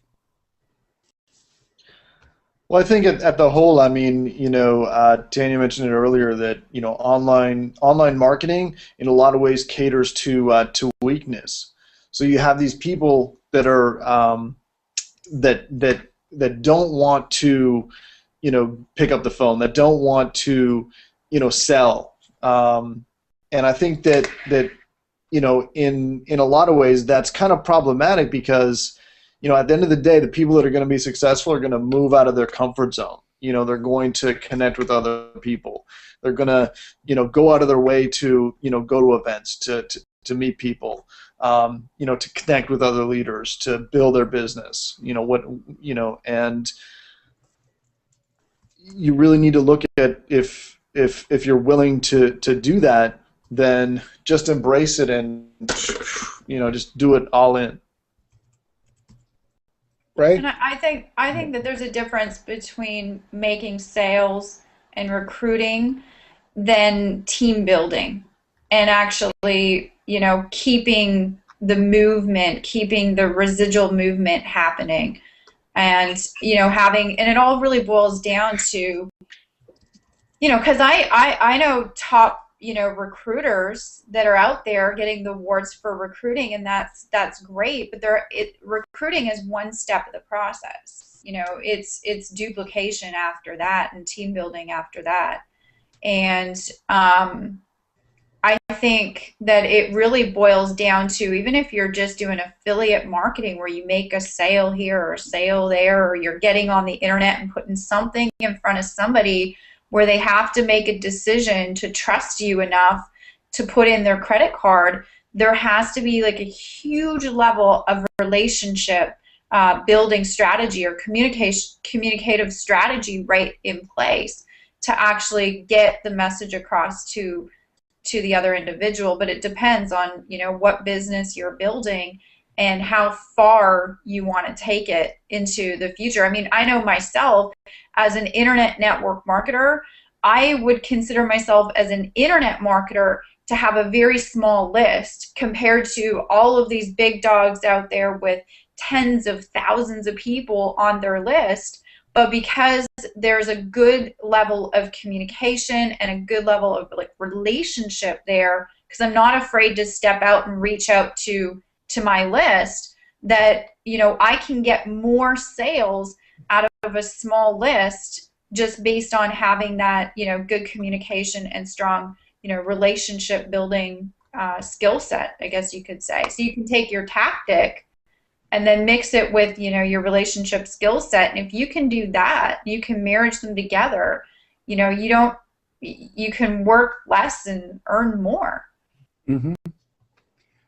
Well, I think at the whole, I mean, Daniel mentioned it earlier that online marketing in a lot of ways caters to weakness. So you have these people that are that don't want to pick up the phone, that don't want to sell, and I think that in a lot of ways that's kind of problematic because at the end of the day, the people that are going to be successful are going to move out of their comfort zone. They're going to connect with other people. They're going to, go out of their way to, go to events, to meet people, to connect with other leaders, to build their business. And you really need to look at if you're willing to do that, then just embrace it and, just do it all in. Right? And I think that there's a difference between making sales and recruiting than team building and actually, keeping the movement, keeping the residual movement happening. And, and it all really boils down to, because I know top recruiters that are out there getting the awards for recruiting, and that's great, but recruiting is one step of the process. It's duplication after that and team building after that. And I think that it really boils down to, even if you're just doing affiliate marketing where you make a sale here or a sale there, or you're getting on the internet and putting something in front of somebody where they have to make a decision to trust you enough to put in their credit card, there has to be like a huge level of relationship building strategy or communicative strategy right in place to actually get the message across to the other individual. But it depends on what business you're building and how far you want to take it into the future. I mean, I know myself as an internet network marketer, I would consider myself as an internet marketer to have a very small list compared to all of these big dogs out there with tens of thousands of people on their list. But because there's a good level of communication and a good level of relationship there, because I'm not afraid to step out and reach out to my list, that I can get more sales out of a small list just based on having that good communication and strong relationship building skill set, I guess you could say. So you can take your tactic and then mix it with your relationship skill set, and if you can do that, you can marriage them together. You can work less and earn more. Mm-hmm.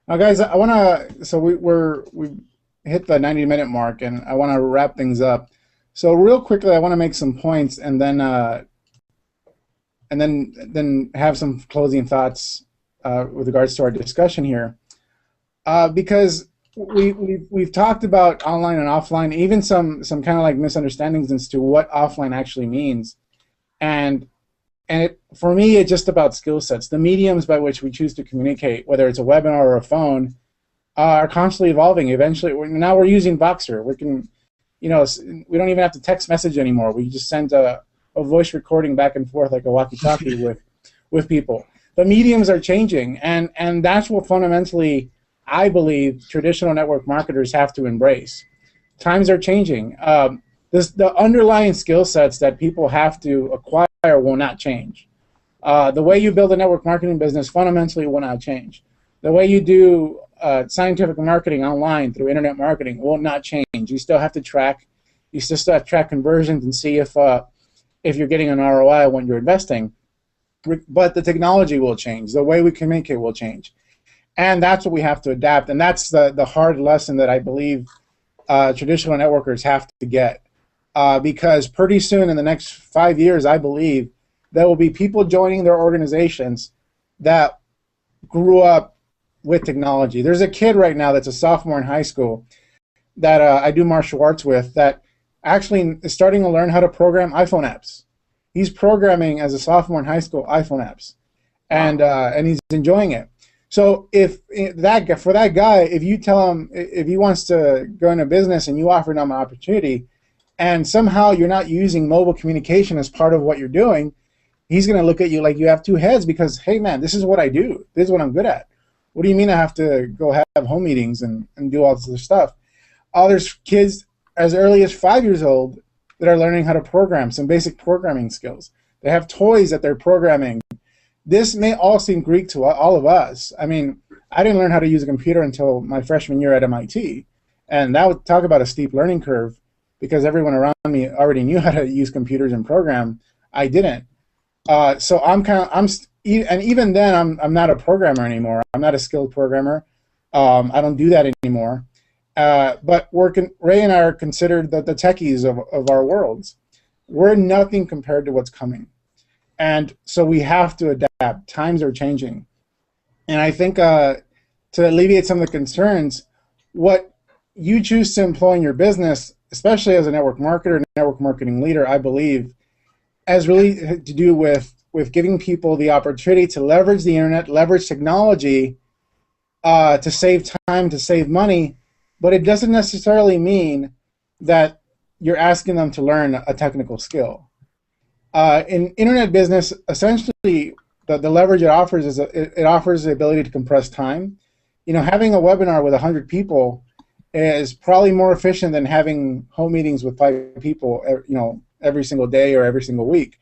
Now, guys, I want to. So we hit the 90-minute mark, and I want to wrap things up. So real quickly, I want to make some points, and then have some closing thoughts with regards to our discussion here, because we've talked about online and offline, even some kind of like misunderstandings as to what offline actually means, and for me, it's just about skill sets. The mediums by which we choose to communicate, whether it's a webinar or a phone, are constantly evolving. Eventually, now we're using Voxer. We can, we don't even have to text message anymore. We just send a voice recording back and forth like a walkie-talkie with people. The mediums are changing, and that's what fundamentally I believe traditional network marketers have to embrace. Times are changing. The underlying skill sets that people have to acquire will not change. The way you build a network marketing business fundamentally will not change. The way you do scientific marketing online through internet marketing will not change. You still have to track. You still have to track conversions and see if you're getting an ROI when you're investing. But the technology will change. The way we communicate will change. And that's what we have to adapt. And that's the hard lesson that I believe traditional networkers have to get. Because pretty soon in the next 5 years, I believe, there will be people joining their organizations that grew up with technology. There's a kid right now that's a sophomore in high school that I do martial arts with that actually is starting to learn how to program iPhone apps. He's programming as a sophomore in high school iPhone apps, and he's enjoying it. So for that guy, if you tell him if he wants to go into business and you offer him an opportunity, and somehow you're not using mobile communication as part of what you're doing, he's going to look at you like you have two heads because, hey man, this is what I do. This is what I'm good at. What do you mean I have to go have home meetings and do all this other stuff? There's kids as early as 5 years old that are learning how to program, some basic programming skills. They have toys that they're programming. This may all seem Greek to all of us. I mean, I didn't learn how to use a computer until my freshman year at MIT, and that would talk about a steep learning curve because everyone around me already knew how to use computers and program. I didn't. So and even then, I'm not a programmer anymore. I'm not a skilled programmer. I don't do that anymore. But Ray and I are considered the techies of our worlds. We're nothing compared to what's coming. And so we have to adapt. Times are changing. And I think to alleviate some of the concerns, what you choose to employ in your business, especially as a network marketer, network marketing leader, I believe, has really to do with giving people the opportunity to leverage the internet, leverage technology to save time, to save money, but it doesn't necessarily mean that you're asking them to learn a technical skill. In internet business, essentially, the leverage it offers is it offers the ability to compress time. You know, having a webinar with 100 people is probably more efficient than having home meetings with 5 people, every single day or every single week.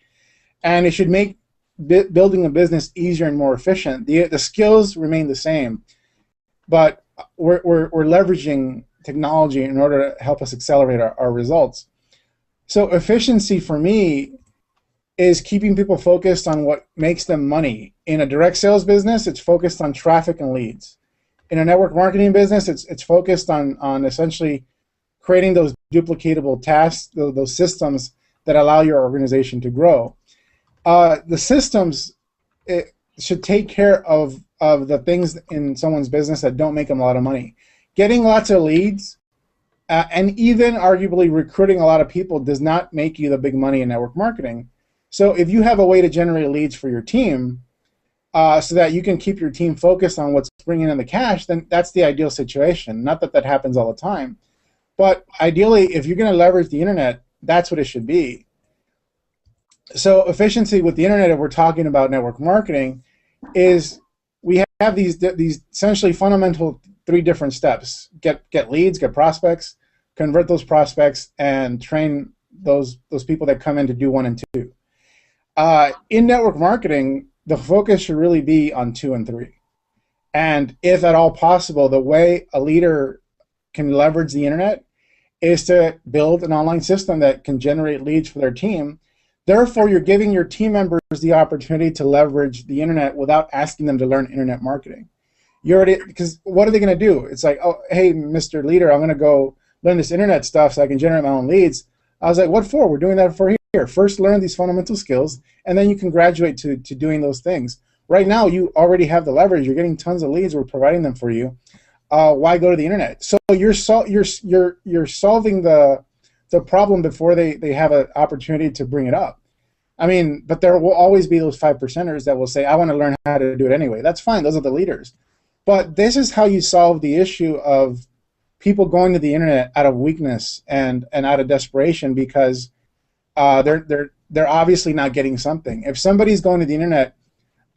And it should make building a business easier and more efficient. The skills remain the same, but we're leveraging technology in order to help us accelerate our results. So efficiency for me is keeping people focused on what makes them money. In a direct sales business, it's focused on traffic and leads. In a network marketing business, it's focused on essentially creating those duplicatable tasks, those systems that allow your organization to grow. The systems should take care of the things in someone's business that don't make them a lot of money. Getting lots of leads and even arguably recruiting a lot of people does not make you the big money in network marketing. So if you have a way to generate leads for your team so that you can keep your team focused on what's bringing in the cash, then that's the ideal situation. Not that that happens all the time. But ideally, if you're going to leverage the internet, that's what it should be. So efficiency with the internet, if we're talking about network marketing, is we have these essentially fundamental 3 different steps: get leads, get prospects, convert those prospects, and train those people that come in to do 1 and 2. In network marketing, the focus should really be on 2 and 3. And if at all possible, the way a leader can leverage the internet is to build an online system that can generate leads for their team. Therefore, you're giving your team members the opportunity to leverage the internet without asking them to learn internet marketing. Because what are they going to do? It's like, oh, hey, Mr. Leader, I'm going to go learn this internet stuff so I can generate my own leads. I was like, what for? We're doing that for here. First, learn these fundamental skills, and then you can graduate to doing those things. Right now, you already have the leverage. You're getting tons of leads. We're providing them for you. Why go to the internet? So you're solving the problem before they have an opportunity to bring it up. I mean, but there will always be those 5%ers that will say, I want to learn how to do it anyway. That's fine. Those are the leaders. But this is how you solve the issue of people going to the internet out of weakness and out of desperation because they're obviously not getting something. If somebody's going to the internet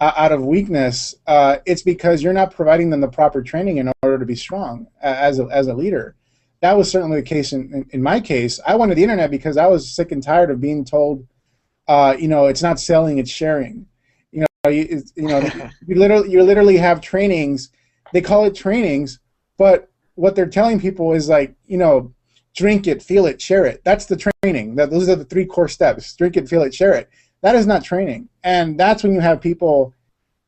out of weakness, it's because you're not providing them the proper training in order to be strong as a leader. That was certainly the case in my case. I wanted the internet because I was sick and tired of being told, it's not selling, it's sharing. You literally have trainings. They call it trainings, but what they're telling people is like, drink it, feel it, share it. That's the training. Those are the 3 core steps. Drink it, feel it, share it. That is not training. And that's when you have people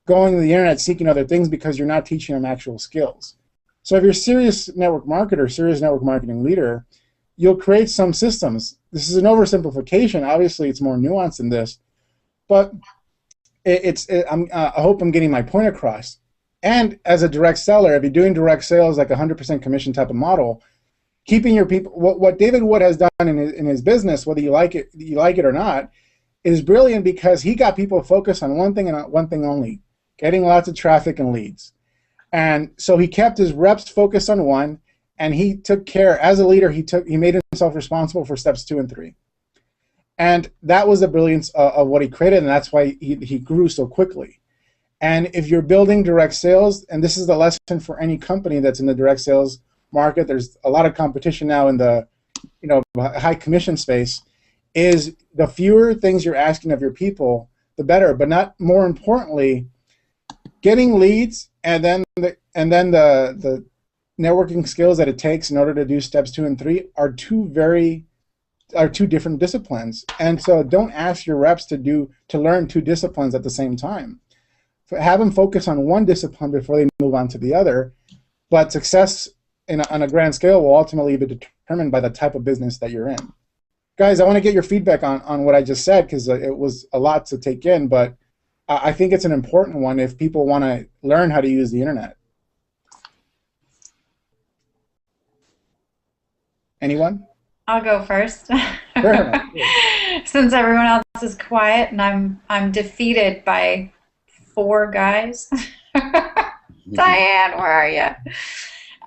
going to the internet seeking other things because you're not teaching them actual skills. So if you're a serious network marketer, serious network marketing leader, you'll create some systems. This is an oversimplification. Obviously, it's more nuanced than this. But I hope I'm getting my point across. And as a direct seller, if you're doing direct sales, like 100% commission type of model, keeping your people, what David Wood has done in his business, whether you like it or not, is brilliant because he got people focused on one thing and one thing only, getting lots of traffic and leads. And so he kept his reps focused on one, and he took care, as a leader, he made himself responsible for steps 2 and 3. And that was the brilliance of what he created, and that's why he grew so quickly. And if you're building direct sales, and this is the lesson for any company that's in the direct sales market, there's a lot of competition now in the high commission space, is the fewer things you're asking of your people, the better. But not more importantly, getting leads and then the networking skills that it takes in order to do steps 2 and 3 are two different disciplines. And so don't ask your reps to learn 2 disciplines at the same time. Have them focus on one discipline before they move on to the other. But success on a grand scale will ultimately be determined by the type of business that you're in. Guys, I want to get your feedback on what I just said because it was a lot to take in, but I think it's an important one if people want to learn how to use the internet. Anyone? I'll go first. Sure. Since everyone else is quiet and I'm defeated by 4 guys. Diane, where are you?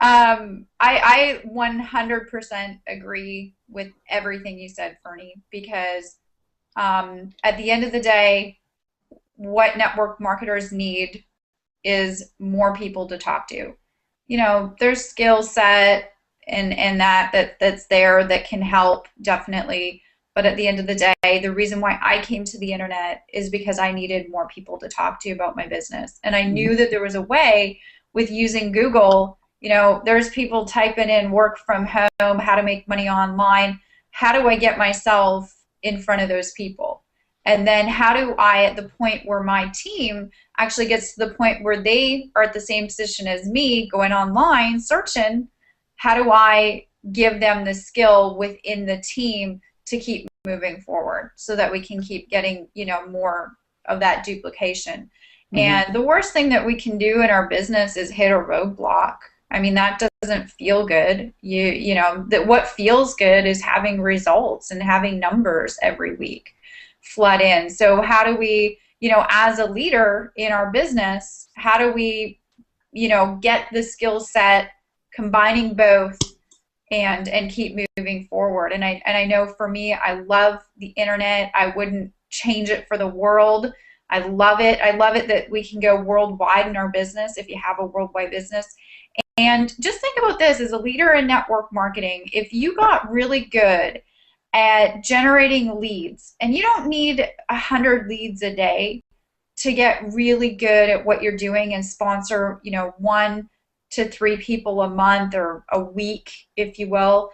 I 100% agree with everything you said, Ferny, because at the end of the day, what network marketers need is more people to talk to. There's skill set and that's there that can help, definitely. But at the end of the day, the reason why I came to the internet is because I needed more people to talk to about my business. And I knew that there was a way with using Google. There's people typing in work from home, how to make money online. How do I get myself in front of those people? And then how do I, at the point where my team actually gets to the point where they are at the same position as me, going online, searching, how do I give them the skill within the team to keep moving forward so that we can keep getting, more of that duplication? Mm-hmm. And the worst thing that we can do in our business is hit a roadblock. I mean, that doesn't feel good. That what feels good is having results and having numbers every week flood in. So how do we, as a leader in our business, how do we, get the skill set, combining both, and keep moving forward? And I know for me, I love the internet. I wouldn't change it for the world. I love it. I love it that we can go worldwide in our business if you have a worldwide business. And just think about this, as a leader in network marketing, if you got really good at generating leads, and you don't need 100 leads a day to get really good at what you're doing and sponsor, 1 to 3 people a month or a week, if you will.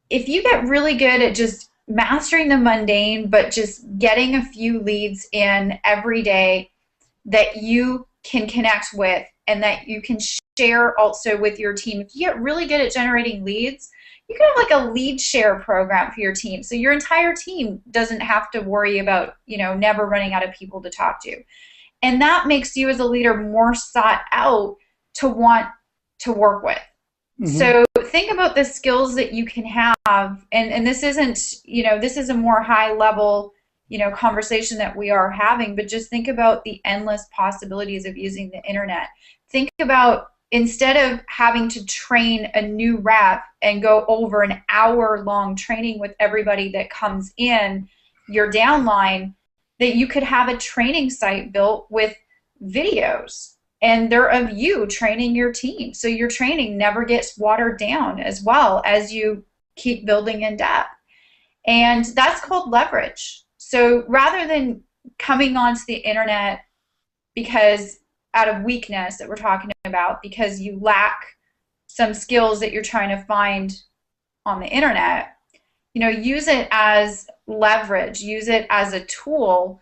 If you get really good at just mastering the mundane, but just getting a few leads in every day that you can connect with and that you can share also with your team. If you get really good at generating leads, you can have like a lead share program for your team. So your entire team doesn't have to worry about, never running out of people to talk to. And that makes you as a leader more sought out to want to work with. Mm-hmm. So think about the skills that you can have. And this isn't, this is a more high level, conversation that we are having, but just think about the endless possibilities of using the internet. Think about, instead of having to train a new rep and go over an hour-long training with everybody that comes in your downline, that you could have a training site built with videos, and they're of you training your team. So your training never gets watered down as well as you keep building in depth. And that's called leverage. So rather than coming onto the internet because out of weakness that we're talking about, because you lack some skills that you're trying to find on the internet, you know, use it as leverage, use it as a tool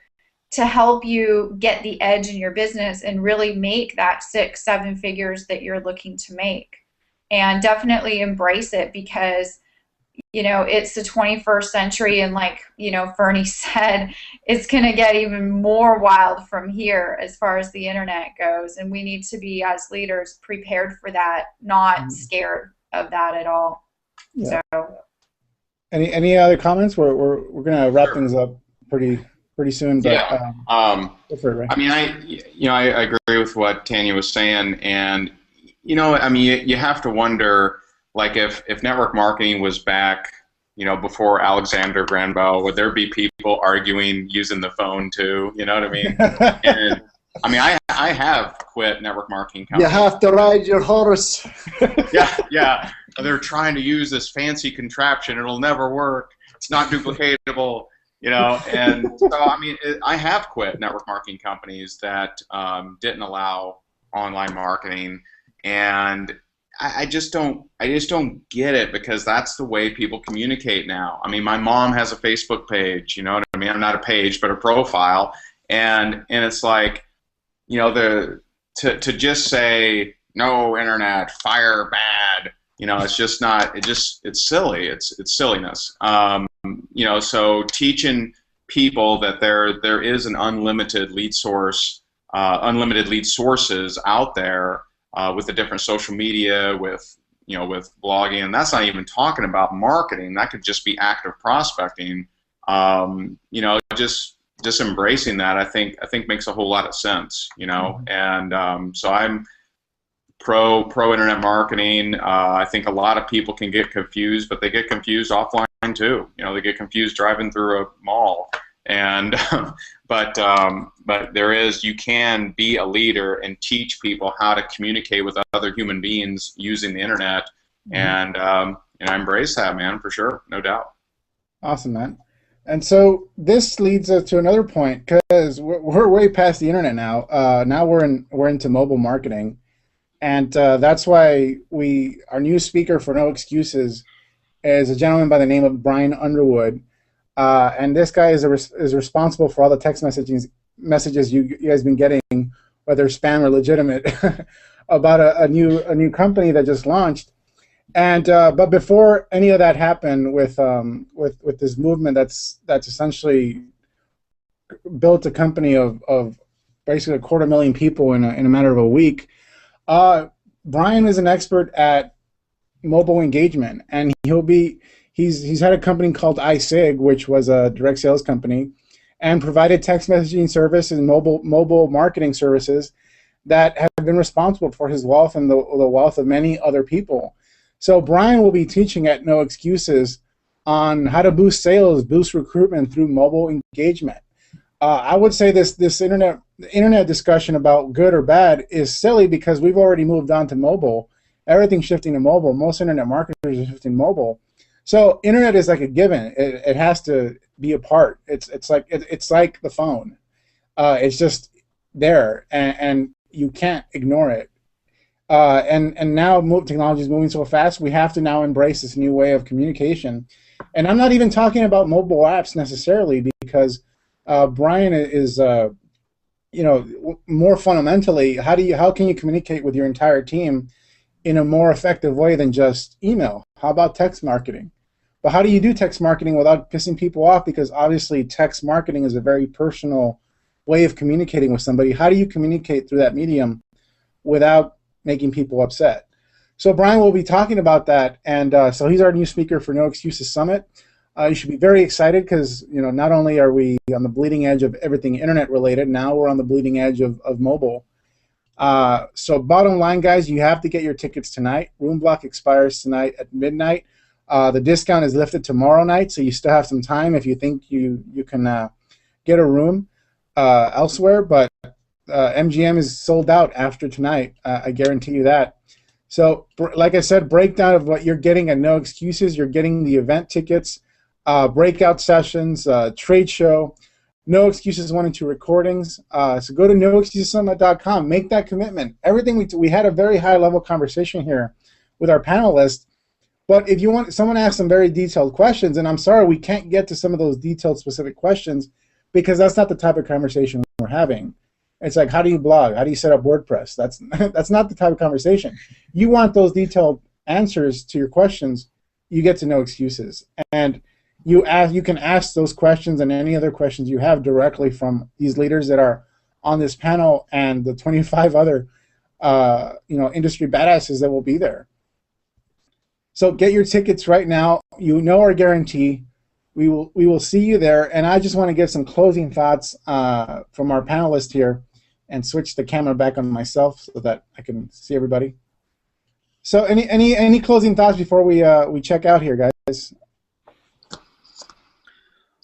to help you get the edge in your business and really make that 6-7 figures that you're looking to make. And definitely embrace it, because you know, it's the 21st century, and like, you know, Ferny said, it's going to get even more wild from here as far as the internet goes, and we need to be, as leaders, prepared for that, not scared of that at all. Yeah. So any other comments? We're going to wrap things up pretty soon, but yeah. go for it, Ray. I mean, I agree with what Tanya was saying, and you know, I mean, you have to wonder, like, if network marketing was back, you know, before Alexander Graham Bell, would there be people arguing using the phone too? You know what I mean? And I mean, I have quit network marketing companies. You have to ride your horse. Yeah. They're trying to use this fancy contraption. It'll never work. It's not duplicatable. You know, and so I mean, I have quit network marketing companies that didn't allow online marketing, and I just don't get it, because that's the way people communicate now. I mean, my mom has a Facebook page, you know what I mean? Not a page, but a profile, and it's like, you know, to just say no internet, fire bad, you know, it's just not. It's silly. It's silliness. You know, so teaching people that there is an unlimited lead source, unlimited lead sources out there. With the different social media, with blogging, and that's not even talking about marketing. That could just be active prospecting. You know, just embracing that, I think makes a whole lot of sense. You know, and so I'm pro internet marketing. I think a lot of people can get confused, but they get confused offline too. You know, they get confused driving through a mall. And but you can be a leader and teach people how to communicate with other human beings using the internet, and I embrace that, man, for sure, no doubt. Awesome, man. And so this leads us to another point, because we're way past the internet now. Now we're into mobile marketing, and that's why our new speaker for No Excuses is a gentleman by the name of Brian Underwood. And this guy is responsible for all the text messages you guys been getting, whether spam or legitimate, about a new company that just launched. And but before any of that happened with this movement that's essentially built a company of basically 250,000 people in a matter of a week, Brian is an expert at mobile engagement, and He's had a company called iSig, which was a direct sales company, and provided text messaging service and mobile marketing services that have been responsible for his wealth and the wealth of many other people. So Brian will be teaching at No Excuses on how to boost sales, boost recruitment through mobile engagement. I would say this internet discussion about good or bad is silly, because we've already moved on to mobile. Everything's shifting to mobile. Most internet marketers are shifting mobile. So internet is like a given. It has to be a part. It's like the phone. It's just there, and you can't ignore it. And now technology is moving so fast, we have to now embrace this new way of communication. And I'm not even talking about mobile apps necessarily, because Brian is more fundamentally, how can you communicate with your entire team in a more effective way than just email? How about text marketing? But how do you do text marketing without pissing people off? Because obviously text marketing is a very personal way of communicating with somebody. How do you communicate through that medium without making people upset? So Brian will be talking about that, and so he's our new speaker for No Excuses Summit. You should be very excited, because not only are we on the bleeding edge of everything internet related, now we're on the bleeding edge of mobile. So bottom line, guys, you have to get your tickets tonight. Room block expires tonight at midnight. The discount is lifted tomorrow night, so you still have some time if you think you can get a room elsewhere. But MGM is sold out after tonight. I guarantee you that. So, like I said, breakdown of what you're getting at No Excuses. You're getting the event tickets, breakout sessions, trade show, No Excuses 1 and 2 recordings. So go to noexcusessummit.com. Make that commitment. Everything we had a very high level conversation here with our panelists. But if you want, someone asked some very detailed questions, and I'm sorry we can't get to some of those detailed specific questions because that's not the type of conversation we're having. It's like, how do you blog? How do you set up WordPress? That's not the type of conversation. You want those detailed answers to your questions, you get to No Excuses. And you can ask those questions and any other questions you have directly from these leaders that are on this panel and the 25 other industry badasses that will be there. So get your tickets right now. You know our guarantee. We will see you there. And I just want to give some closing thoughts from our panelists here, and switch the camera back on myself so that I can see everybody. So any closing thoughts before we check out here, guys?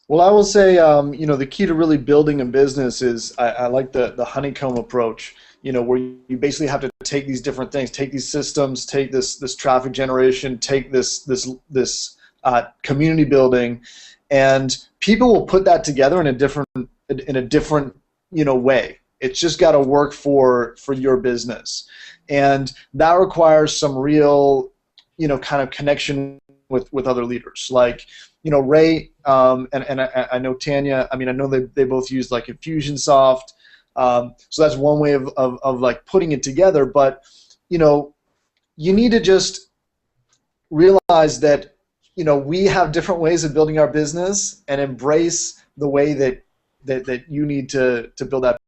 Well, I will say, the key to really building a business is I like the honeycomb approach. Where you basically have to take these different things, take these systems, take this traffic generation, take this community building, and people will put that together in a different way. It's just got to work for your business, and that requires some real kind of connection with other leaders, like Ray and I know Tanya. I mean, I know they both use like Infusionsoft. So that's one way of like putting it together, but you need to just realize that we have different ways of building our business, and embrace the way that you need to build that